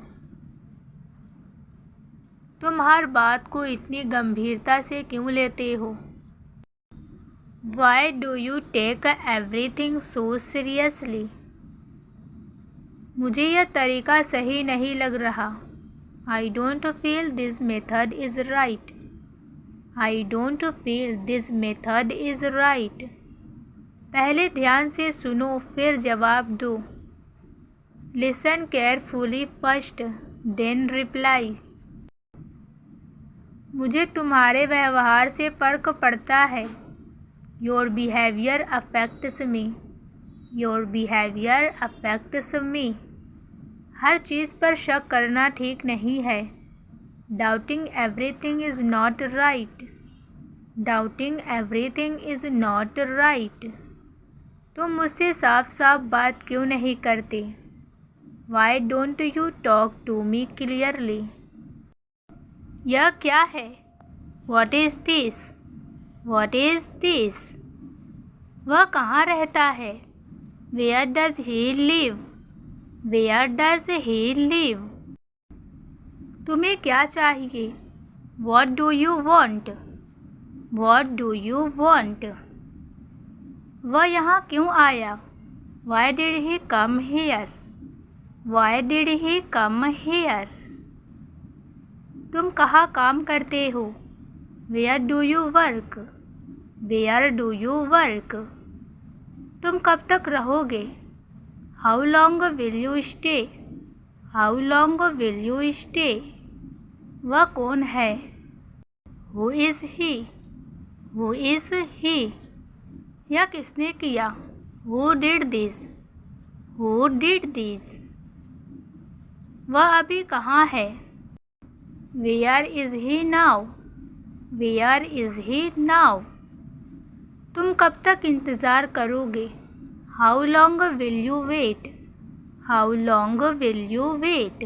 तुम हर बात को इतनी गंभीरता से क्यों लेते हो, why do you take everything so seriously. मुझे यह तरीका सही नहीं लग रहा, I don't feel this method is right, I don't feel this method is right. पहले ध्यान से सुनो फिर जवाब दो, listen carefully first then reply. मुझे तुम्हारे व्यवहार से फ़र्क पड़ता है, your behaviour affects me, your behaviour affects me. हर चीज़ पर शक करना ठीक नहीं है, doubting everything is not right, doubting everything is not right. तुम मुझसे साफ साफ बात क्यों नहीं करते, why don't you talk to me clearly. यह क्या है, what is this, what is this. वह कहाँ रहता है, where does he live, where does he live. तुम्हें क्या चाहिए, what do you want, what do you want. वह यहाँ क्यों आया, why did he come here, why did he come here. तुम कहाँ काम करते हो? Where do you work? Where do you work? तुम कब तक रहोगे? How long will you stay? How long will you stay? वह कौन है? Who is he? Who is he? यह किसने किया? Who did this? Who did this? वह अभी कहाँ है? Where is he now? Where is he now? तुम कब तक इंतज़ार करोगे? How long will you wait? How long will you wait?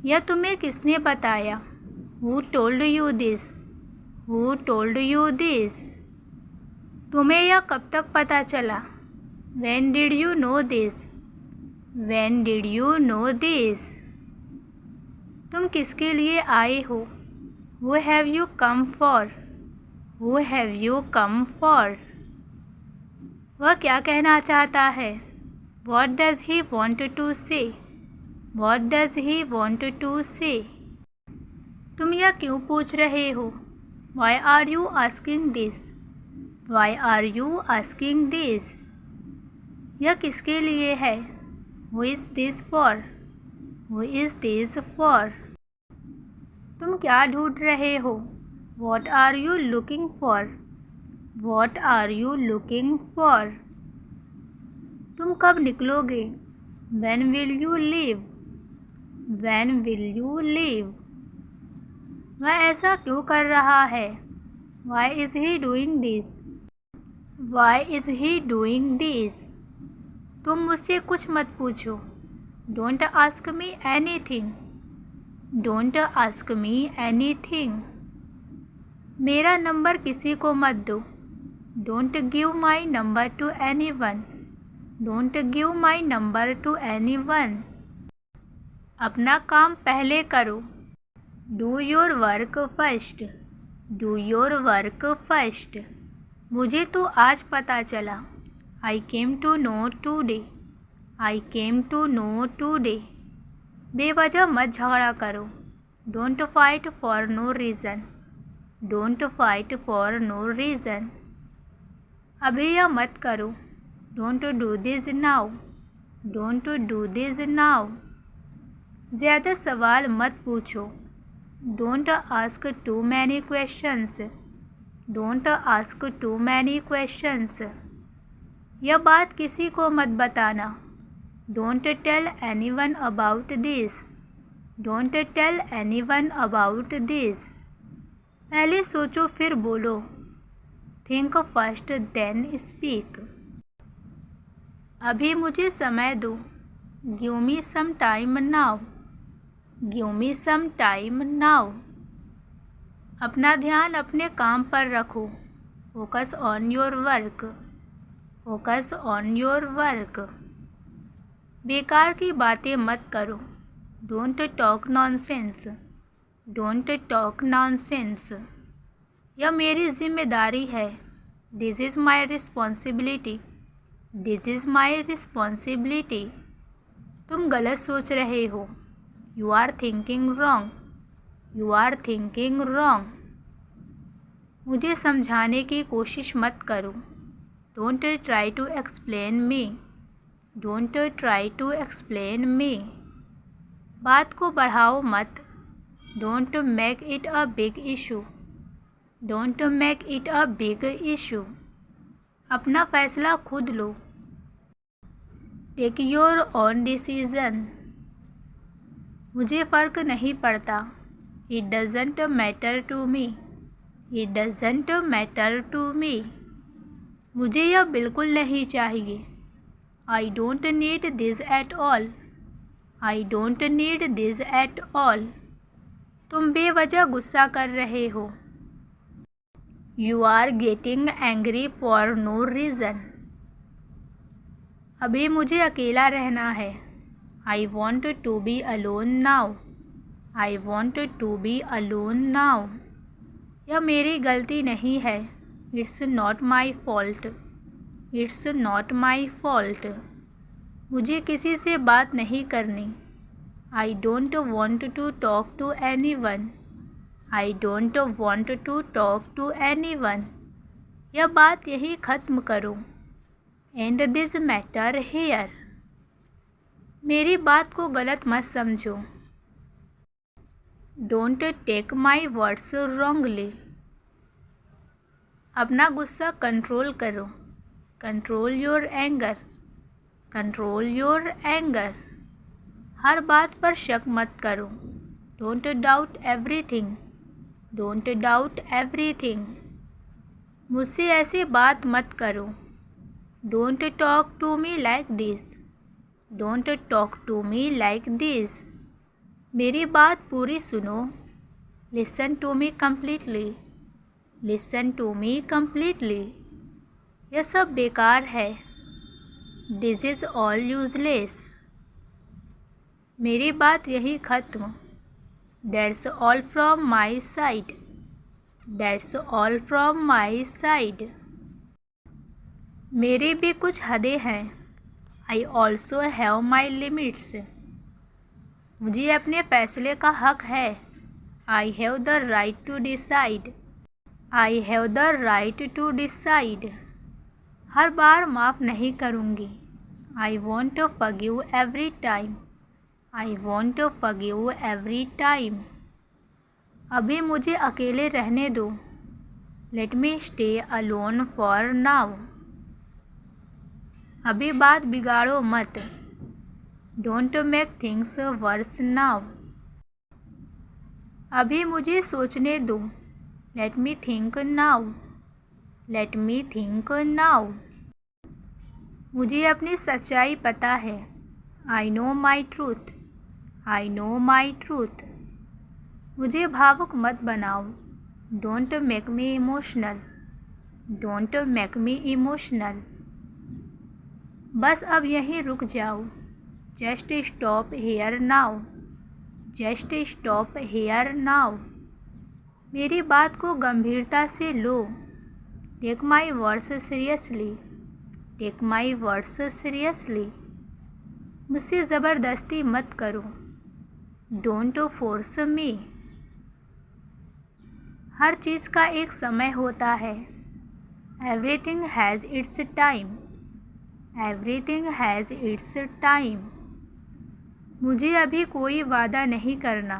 यह तुम्हें किसने बताया? Who told you this? Who told you this? तुम्हें यह कब तक पता चला? When did you know this? When did you know this? तुम किसके लिए आए हो? Who have you come for? Who have you come for? वह क्या कहना चाहता है? What does he want to say? What does he want to say? तुम यह क्यों पूछ रहे हो? Why are you asking this? Why are you asking this? यह किसके लिए है? Who is this for? Who is this for? तुम क्या ढूंढ रहे हो? What are you looking for? What are you looking for? तुम कब निकलोगे? When will you leave? When will you leave? वह ऐसा क्यों कर रहा है? Why is he doing this? Why is he doing this? तुम मुझसे कुछ मत पूछो. Don't ask me anything. Don't ask me anything. मेरा नंबर किसी को मत दो. Don't give my number to anyone. Don't give my number to anyone. अपना काम पहले करो. Do your work first. Do your work first. मुझे तो आज पता चला. I came to know today. I came to know today. बेवजह मत झगड़ा करो. Don't fight for no reason. Don't fight for no reason. अभी यह मत करो. Don't do this now. Don't do this now. ज़्यादा सवाल मत पूछो. Don't ask too many questions. Don't ask too many questions. यह बात किसी को मत बताना. Don't tell anyone about this. Don't tell anyone about this. पहले सोचो फिर बोलो. Think first then speak. अभी मुझे समय दो. Give me some time now. Give me some time now. अपना ध्यान अपने काम पर रखो. Focus on your work. Focus on your work. बेकार की बातें मत करो. Don't talk nonsense. Don't talk nonsense. यह मेरी जिम्मेदारी है. This is my responsibility. This is my responsibility. तुम गलत सोच रहे हो. You are thinking wrong. You are thinking wrong. मुझे समझाने की कोशिश मत करो. Don't try to explain me. Don't try to explain me. बात को बढ़ाओ मत. Don't make it a big issue. Don't make it a big issue. अपना फैसला खुद लो. Take your own decision. मुझे फ़र्क नहीं पड़ता. It doesn't matter to me. It doesn't matter to me. मुझे यह बिल्कुल नहीं चाहिए. I don't need this at all. I don't need this at all. तुम बेवजह गुस्सा कर रहे हो. You are getting angry for no reason. अभी मुझे अकेला रहना है. I want to be alone now. I want to be alone now. यह मेरी गलती नहीं है. It's not my fault. It's not my fault. मुझे किसी से बात नहीं करनी. I don't want to talk to anyone. I don't want to talk to anyone. यह बात यही ख़त्म करो. End this matter here. मेरी बात को गलत मत समझो. Don't take my words wrongly. अपना गुस्सा कंट्रोल करो. Control your anger. Control your anger. हर बात पर शक मत करो. Don't doubt everything. Don't doubt everything. मुझसे ऐसी बात मत करो. Don't talk to me like this. Don't talk to me like this. मेरी बात पूरी सुनो. Listen to me completely. Listen to me completely. यह सब बेकार है. This is all useless. मेरी बात यही ख़त्म. That's all from my side. That's all from my side. मेरी भी कुछ हदें हैं. I also have my limits. मुझे अपने फैसले का हक है. I have the right to decide. I have the right to decide. हर बार माफ़ नहीं करूँगी. I won't forgive every time. I won't forgive every time. अभी मुझे अकेले रहने दो. Let me stay alone for now. अभी बात बिगाड़ो मत. Don't make things worse now. अभी मुझे सोचने दो. Let me think now. Let me think now. मुझे अपनी सच्चाई पता है. I know my truth. I know my truth. मुझे भावुक मत बनाओ. Don't make me emotional. Don't make me emotional. बस अब यहीं रुक जाओ. Just stop here now. Just stop here now. मेरी बात को गंभीरता से लो. Take my words seriously. Take my words seriously. मुझसे ज़बरदस्ती मत करो. Don't force me. हर चीज़ का एक समय होता है. Everything has its time. Everything has its time. मुझे अभी कोई वादा नहीं करना.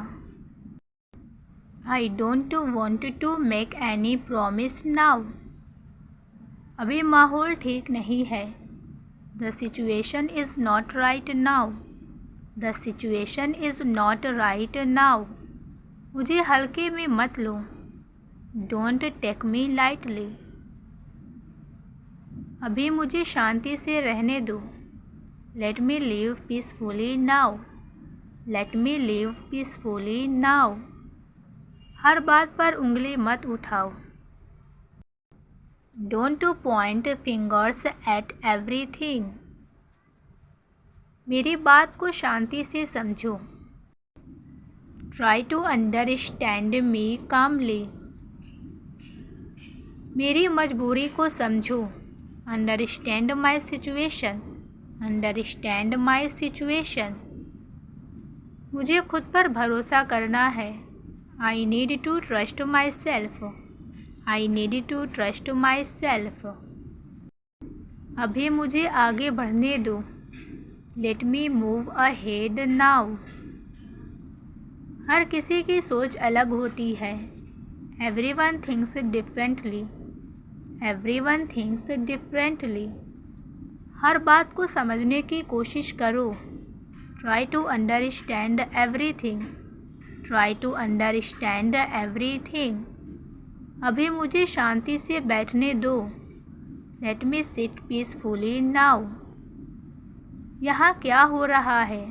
I don't want to make any promise now. अभी माहौल ठीक नहीं है. The situation is not right now. The situation is not right now. मुझे हल्के में मत लो. Don't take me lightly. अभी मुझे शांति से रहने दो. Let me live peacefully now. Let me live peacefully now. हर बात पर उंगली मत उठाओ. Don't point fingers at everything. मेरी बात को शांति से समझो. Try to understand me calmly. मेरी मजबूरी को समझो. Understand my situation. Understand my situation. मुझे खुद पर भरोसा करना है. I need to trust myself. I need to trust myself. अभी मुझे आगे बढ़ने दो. Let me move ahead now. हर किसी की सोच अलग होती है. Everyone thinks differently. Everyone thinks differently. हर बात को समझने की कोशिश करो. Try to understand everything. Try to understand everything. अभी मुझे शांति से बैठने दो. Let me sit peacefully now. यहाँ क्या हो रहा है?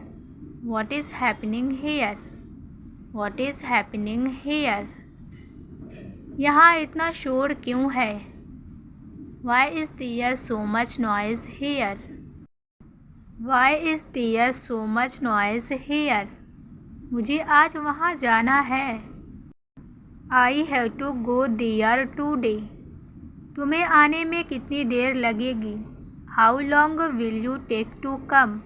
What is happening here? What is happening here? यहाँ इतना शोर क्यों है? Why is there so much noise here? Why is there so much noise here? मुझे आज वहाँ जाना है. I have to go there today. तुम्हें आने में कितनी देर लगेगी? How long will you take to come?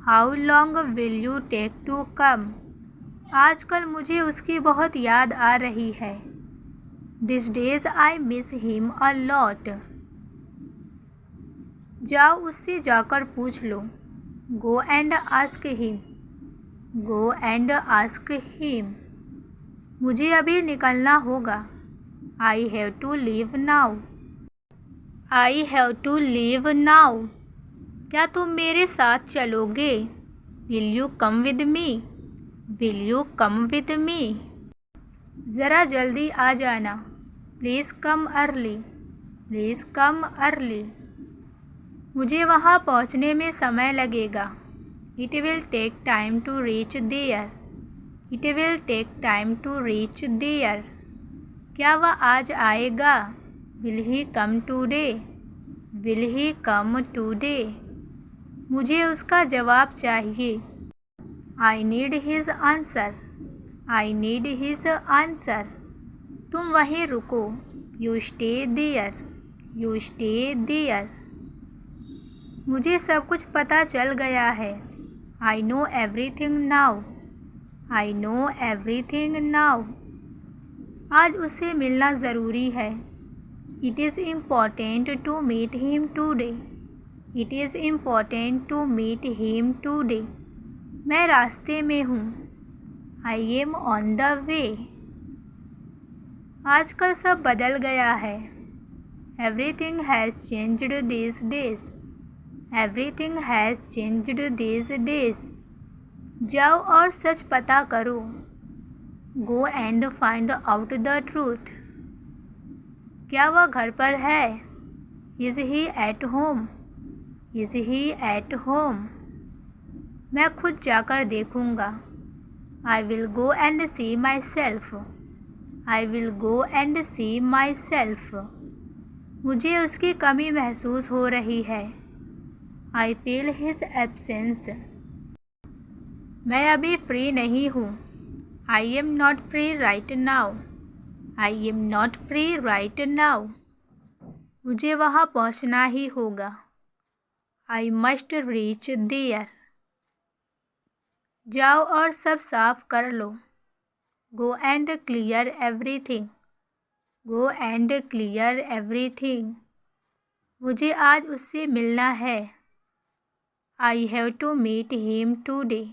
How long will you take to come? आजकल मुझे उसकी बहुत याद आ रही है। These days I miss him a lot. जाओ उससे जाकर पूछ लो। Go and ask him. Go and ask him. मुझे अभी निकलना होगा। I have to leave now. I have to leave now. क्या तुम मेरे साथ चलोगे? Will you come with me? Will you come with me? ज़रा जल्दी आ जाना। Please come early. Please come early. मुझे वहाँ पहुँचने में समय लगेगा। It will take time to reach there. It will take time to reach there. क्या वह आज आएगा? Will he come today? Will he come today? मुझे उसका जवाब चाहिए। I need his answer. I need his answer. तुम वहीं रुको। You stay there. You stay there. मुझे सब कुछ पता चल गया है। I know everything now. I know everything now. आज उससे मिलना ज़रूरी है। It is important to meet him today. It is important to meet him today. मैं रास्ते में हूँ। I am on the way. आजकल सब बदल गया है। Everything has changed these days. Everything has changed these days. जाओ और सच पता करो। Go and find out the truth. क्या वह घर पर है? Is he at home? Is he at home? मैं खुद जाकर देखूँगा। I will go and see myself. I will go and see myself. मुझे उसकी कमी महसूस हो रही है। I feel his absence. मैं अभी फ्री नहीं हूँ। I am not free right now. I am not free right now. मुझे वहाँ पहुँचना ही होगा। I must reach there. जाओ और सब साफ कर लो। Go and clear everything. Go and clear everything. मुझे आज उससे मिलना है। I have to meet him today.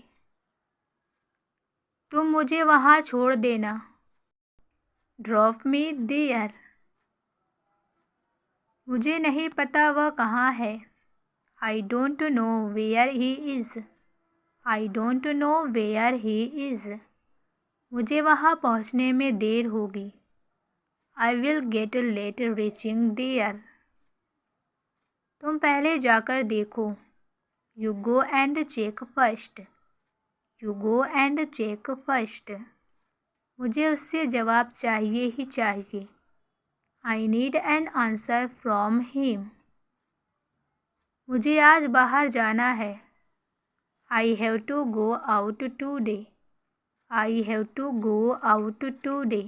तुम मुझे वहाँ छोड़ देना। Drop me there. मुझे नहीं पता वह कहाँ है। I don't know where he is. I don't know where he is. मुझे वहाँ पहुँचने में देर होगी। I will get late reaching there. तुम पहले जाकर देखो। You go and check first. You go and check first. मुझे उससे जवाब चाहिए ही चाहिए। I need an answer from him. मुझे आज बाहर जाना है। I have to go out today. I have to go out today.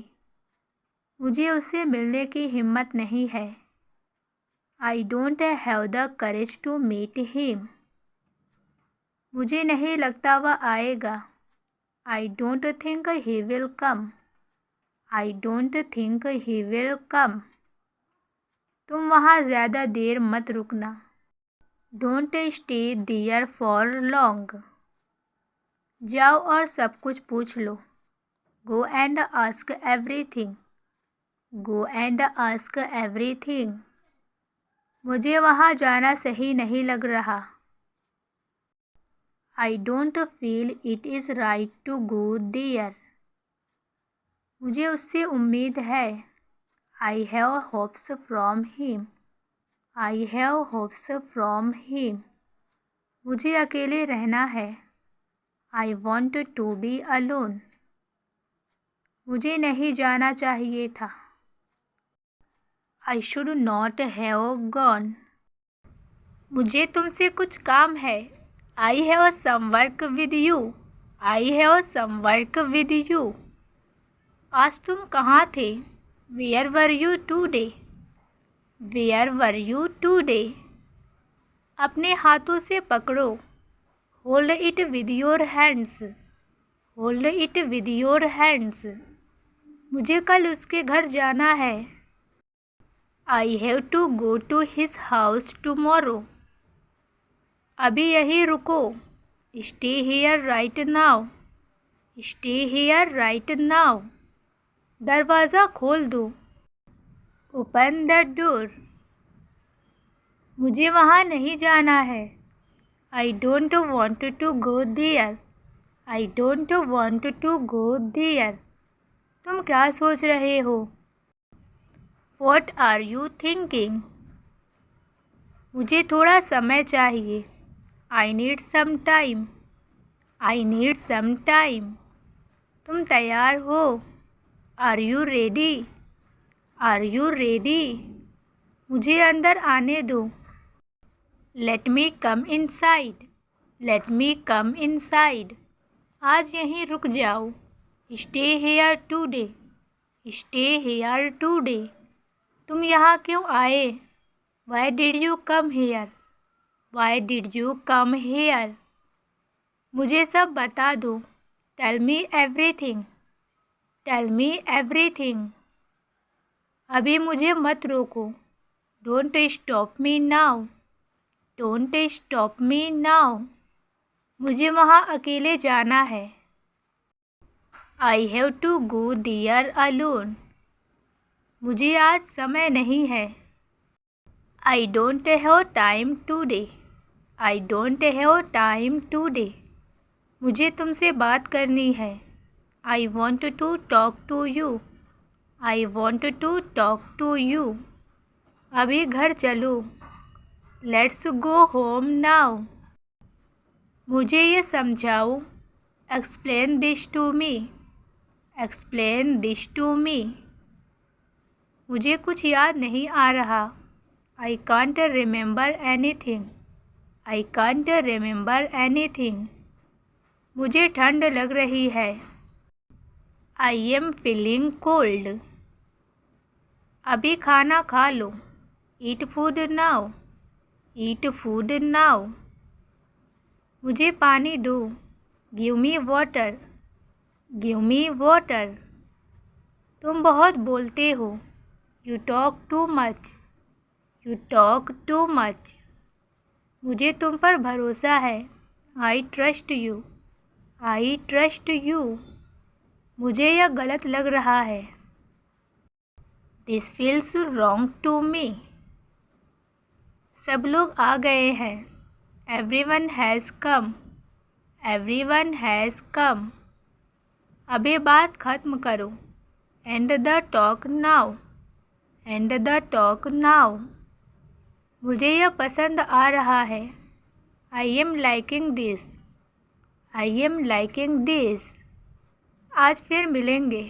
मुझे उससे मिलने की हिम्मत नहीं है। I don't have the courage to meet him. मुझे नहीं लगता वह आएगा। I don't think he will come. I don't think he will come. तुम वहाँ ज़्यादा देर मत रुकना। Don't stay there for long. जाओ और सब कुछ पूछ लो। Go and ask everything. Go and ask everything. मुझे वहाँ जाना सही नहीं लग रहा। I don't feel it is right to go there. मुझे उससे उम्मीद है। I have hopes from him. I have hopes from him. मुझे अकेले रहना है। I want to be alone. मुझे नहीं जाना चाहिए था। I should not have gone. मुझे तुमसे कुछ काम है। I have some work with you. I have some work with you. आज तुम कहाँ थे? Where were you today? Where were you today? अपने हाथों से पकड़ो। Hold it with your hands. Hold it with your hands. मुझे कल उसके घर जाना है। I have to go to his house tomorrow. अभी यहीं रुको। Stay here right now. Stay here right now. दरवाज़ा खोल दो। Open the door. मुझे वहाँ नहीं जाना है। I don't want to go there. I don't want to go there. तुम क्या सोच रहे हो? What are you thinking? मुझे थोड़ा समय चाहिए। I need some time. I need some time. तुम तैयार हो? Are you ready? Are you ready? मुझे अंदर आने दो। Let me come inside. Let me come inside. आज यहीं रुक जाओ। Stay here today. Stay here today. तुम यहाँ क्यों आए? Why did you come here? Why did you come here? मुझे सब बता दो। Tell me everything. Tell me everything. अभी मुझे मत रोको। Don't stop me now. Don't stop me now. मुझे वहाँ अकेले जाना है। I have to go there alone. मुझे आज समय नहीं है। I don't have time today. I don't have time today. मुझे तुमसे बात करनी है। I want to talk to you. I want to talk to you. अभी घर चलो। Let's go home now. मुझे ये समझाओ। Explain this to me. Explain this to me. मुझे कुछ याद नहीं आ रहा। I can't remember anything. I can't remember anything. मुझे ठंड लग रही है। I am feeling cold. अभी खाना खा लो। Eat food now. Eat food now. मुझे पानी दो। Give me water. Give me water. तुम बहुत बोलते हो। You talk too much. You talk too much. मुझे तुम पर भरोसा है। I trust you. I trust you. मुझे यह गलत लग रहा है। This feels wrong to me. सब लोग आ गए हैं। Everyone has come. Everyone has come. अबे बात खत्म करो। End the talk now. End the talk now. मुझे यह पसंद आ रहा है। I am liking this. I am liking this. आज फिर मिलेंगे।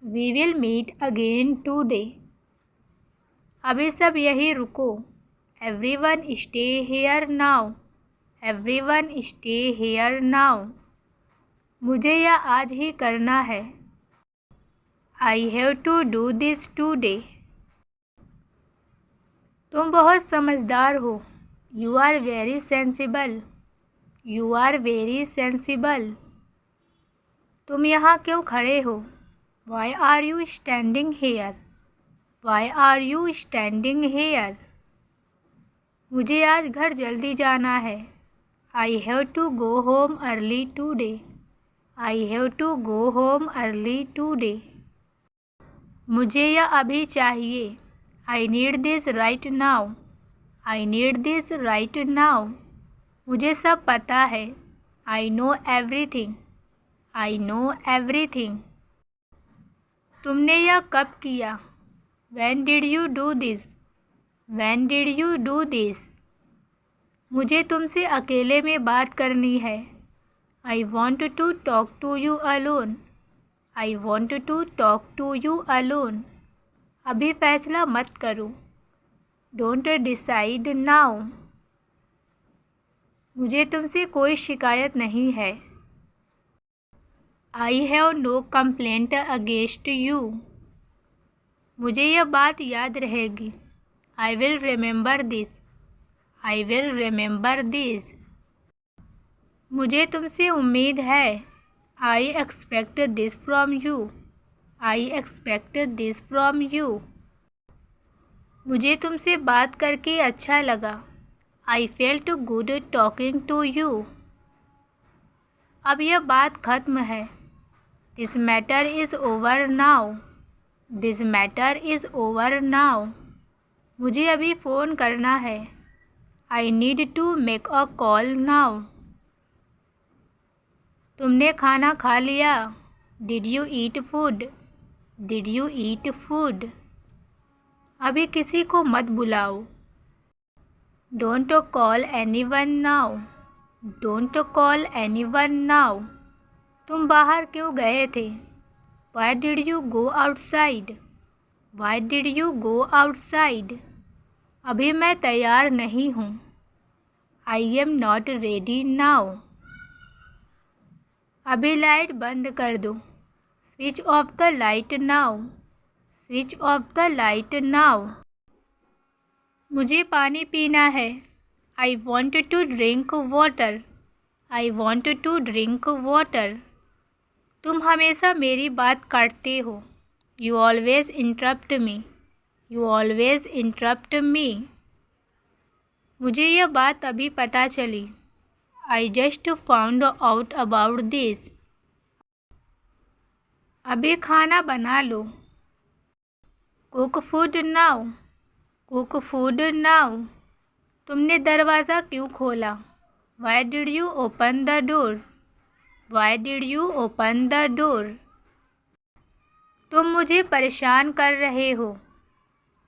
We will meet again today. अभी सब यहीं रुको। Everyone stay here now. Everyone stay here now. मुझे यह आज ही करना है। I have to do this today. तुम बहुत समझदार हो। You are very sensible. You are very sensible. तुम यहाँ क्यों खड़े हो? Why are you standing here? Why are you standing here? मुझे आज घर जल्दी जाना है। I have to go home early today. I have to go home early today. मुझे यह अभी चाहिए। I need this right now. I need this right now. मुझे सब पता है। I know everything. I know everything. तुमने यह कब किया? When did you do this? When did you do this? मुझे तुमसे अकेले में बात करनी है। I want to talk to you alone. I want to talk to you alone. अभी फैसला मत करो। Don't decide now. मुझे तुमसे कोई शिकायत नहीं है। I have no complaint against you. मुझे यह बात याद रहेगी। I will remember this. I will remember this. मुझे तुमसे उम्मीद है। I expect this from you. I expect this from you. मुझे तुमसे बात करके अच्छा लगा। I felt good talking to you. अब यह बात खत्म है। This matter is over now. This matter is over now. मुझे अभी फ़ोन करना है। I need to make a call now. तुमने खाना खा लिया? Did you eat food? Did you eat food? अभी किसी को मत बुलाओ। Don't call anyone now. Don't call anyone now. तुम बाहर क्यों गए थे? Why did you go outside? Why did you go outside? अभी मैं तैयार नहीं हूँ। I am not ready now. अभी लाइट बंद कर दो। Switch off the light now. Switch off the light now. मुझे पानी पीना है। I want to drink water. I want to drink water. तुम हमेशा मेरी बात काटते हो। You always interrupt me. You always interrupt me. मुझे यह बात अभी पता चली। I just found out about this. अभी खाना बना लो। Cook food now. Cook food now. तुमने दरवाज़ा क्यों खोला? Why did you open the door? Why did you open the door? तुम मुझे परेशान कर रहे हो।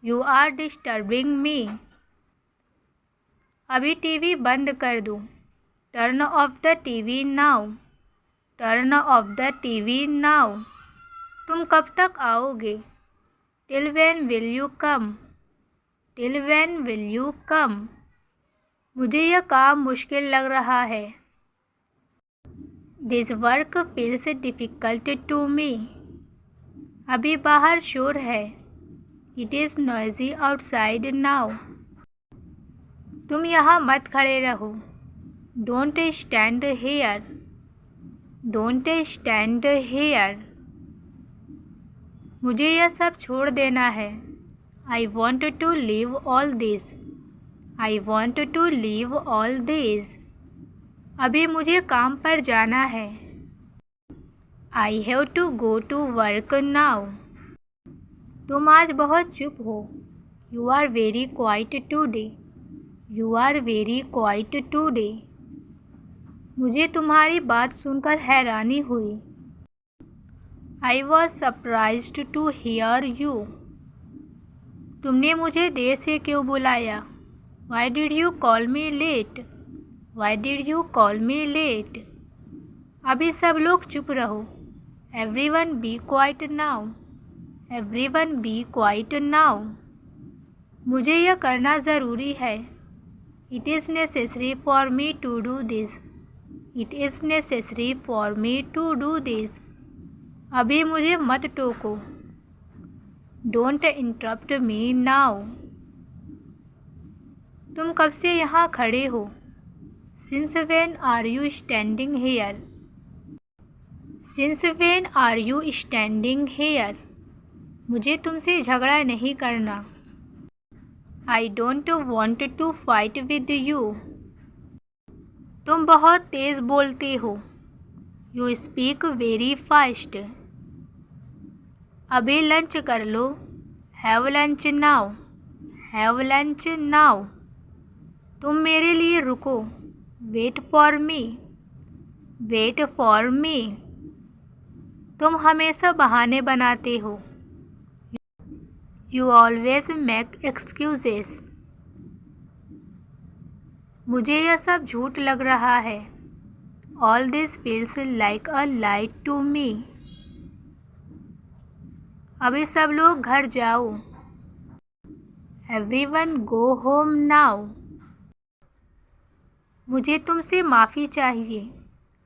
You are disturbing me. अभी टीवी बंद कर दो। Turn off the TV now. Turn off the TV now. तुम कब तक आओगे? Till when will you come? Till when will you come? मुझे यह काम मुश्किल लग रहा है। This work feels difficult to me. अभी बाहर शोर है। It is noisy outside now. तुम यहाँ मत खड़े रहो। Don't stand here. Don't stand here. मुझे यह सब छोड़ देना है। I want to leave all this. I want to leave all this. अभी मुझे काम पर जाना है। I have to go to work now. तुम आज बहुत चुप हो। You are very quiet today. You are very quiet today. मुझे तुम्हारी बात सुनकर हैरानी हुई। I was surprised to hear you. तुमने मुझे देर से क्यों बुलाया? Why did you call me late? Why did you call me late? अभी सब लोग चुप रहो। Everyone be quiet now. Everyone be quiet now. मुझे यह करना ज़रूरी है। It is necessary for me to do this. It is necessary for me to do this. अभी मुझे मत टोको। Don't interrupt me now. तुम कब से यहाँ खड़े हो? Since when are you standing here? Since when are you standing here? मुझे तुमसे झगड़ा नहीं करना। I don't want to fight with you. तुम बहुत तेज़ बोलते हो। You speak very fast. अभी लंच कर लो। Have lunch now. Have lunch now. तुम मेरे लिए रुको। Wait for me. Wait for me. तुम हमेशा बहाने बनाते हो। You always make excuses. मुझे यह सब झूठ लग रहा है। All this feels like a lie to me. अभी सब लोग घर जाओ। Everyone go home now. मुझे तुमसे माफ़ी चाहिए।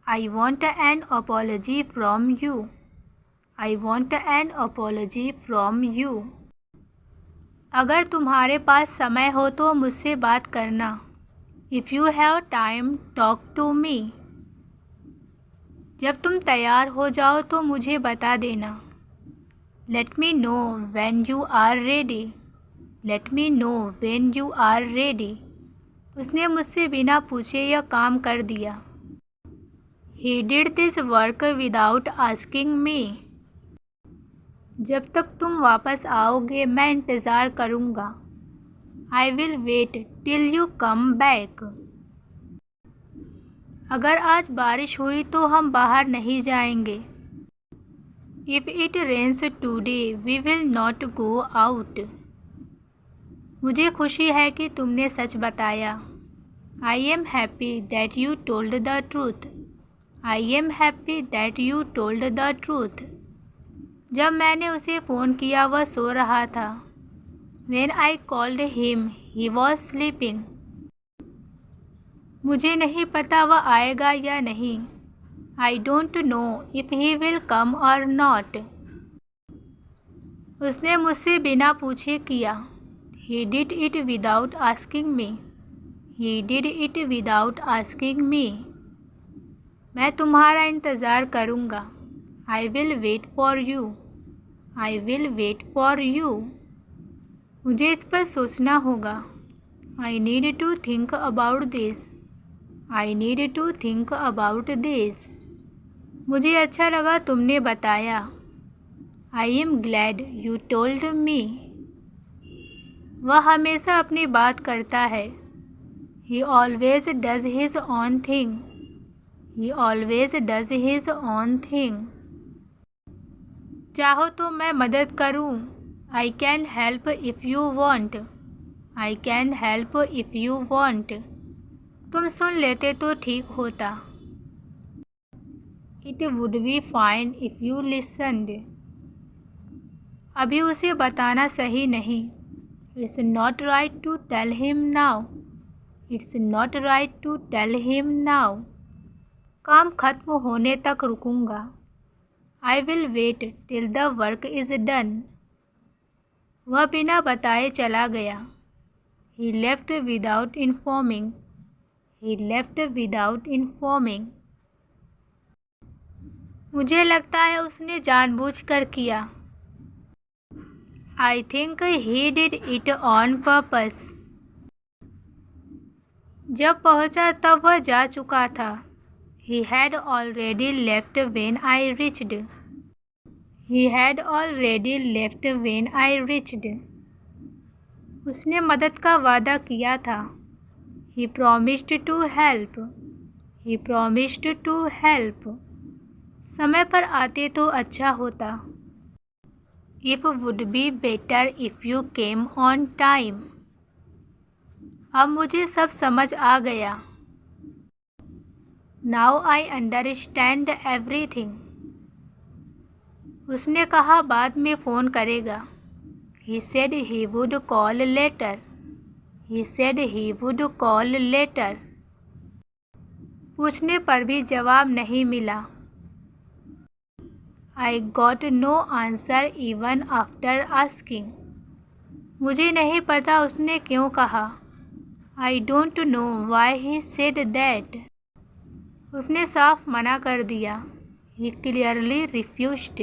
I want an apology from you. I want an apology from you. अगर तुम्हारे पास समय हो तो मुझसे बात करना। If you have time talk to me. जब तुम तैयार हो जाओ तो मुझे बता देना। Let me know when you are ready. Let me know when you are ready. उसने मुझसे बिना पूछे यह काम कर दिया। He did this work without asking me. जब तक तुम वापस आओगे मैं इंतज़ार करूँगा। I will wait till you come back. अगर आज बारिश हुई तो हम बाहर नहीं जाएंगे। If it rains today, we will not go out. मुझे खुशी है कि तुमने सच बताया। I am happy that you told the truth. I am happy that you told the truth. जब मैंने उसे फ़ोन किया वह सो रहा था। When I called him, he was sleeping. मुझे नहीं पता वह आएगा या नहीं। I don't know if he will come or not. उसने मुझसे बिना पूछे किया। He did it without asking me. He did it without asking me. मैं तुम्हारा इंतज़ार करूँगा। I will wait for you. I will wait for you. मुझे इस पर सोचना होगा। I need to think about this. I need to think about this. मुझे अच्छा लगा तुमने बताया। I am glad you told me. वह हमेशा अपनी बात करता है। He always does his own thing. He always does his own thing. चाहो तो मैं मदद करूं। I can help if you want. I can help if you want. तुम सुन लेते तो ठीक होता। It would be fine if you listened. अभी उसे बताना सही नहीं। It's not right to tell him now. It's not right to tell him now. काम खत्म होने तक रुकूंगा। I will wait till the work is done. वह बिना बताए चला गया। He left without informing. He left without informing. मुझे लगता है उसने जानबूझकर किया। I think he did it on purpose. जब पहुंचा तब वह जा चुका था। He had already left when I reached. He had already left when I reached. उसने मदद का वादा किया था। He promised to help. He promised to help. समय पर आते तो अच्छा होता। It would be better if you came on time. अब मुझे सब समझ आ गया। Now I understand everything. उसने कहा बाद में फ़ोन करेगा। He said he would call later. He said he would call later. पूछने पर भी जवाब नहीं मिला। I got no answer even after asking. मुझे नहीं पता उसने क्यों कहा। I don't know why he said that. उसने साफ मना कर दिया। He clearly refused.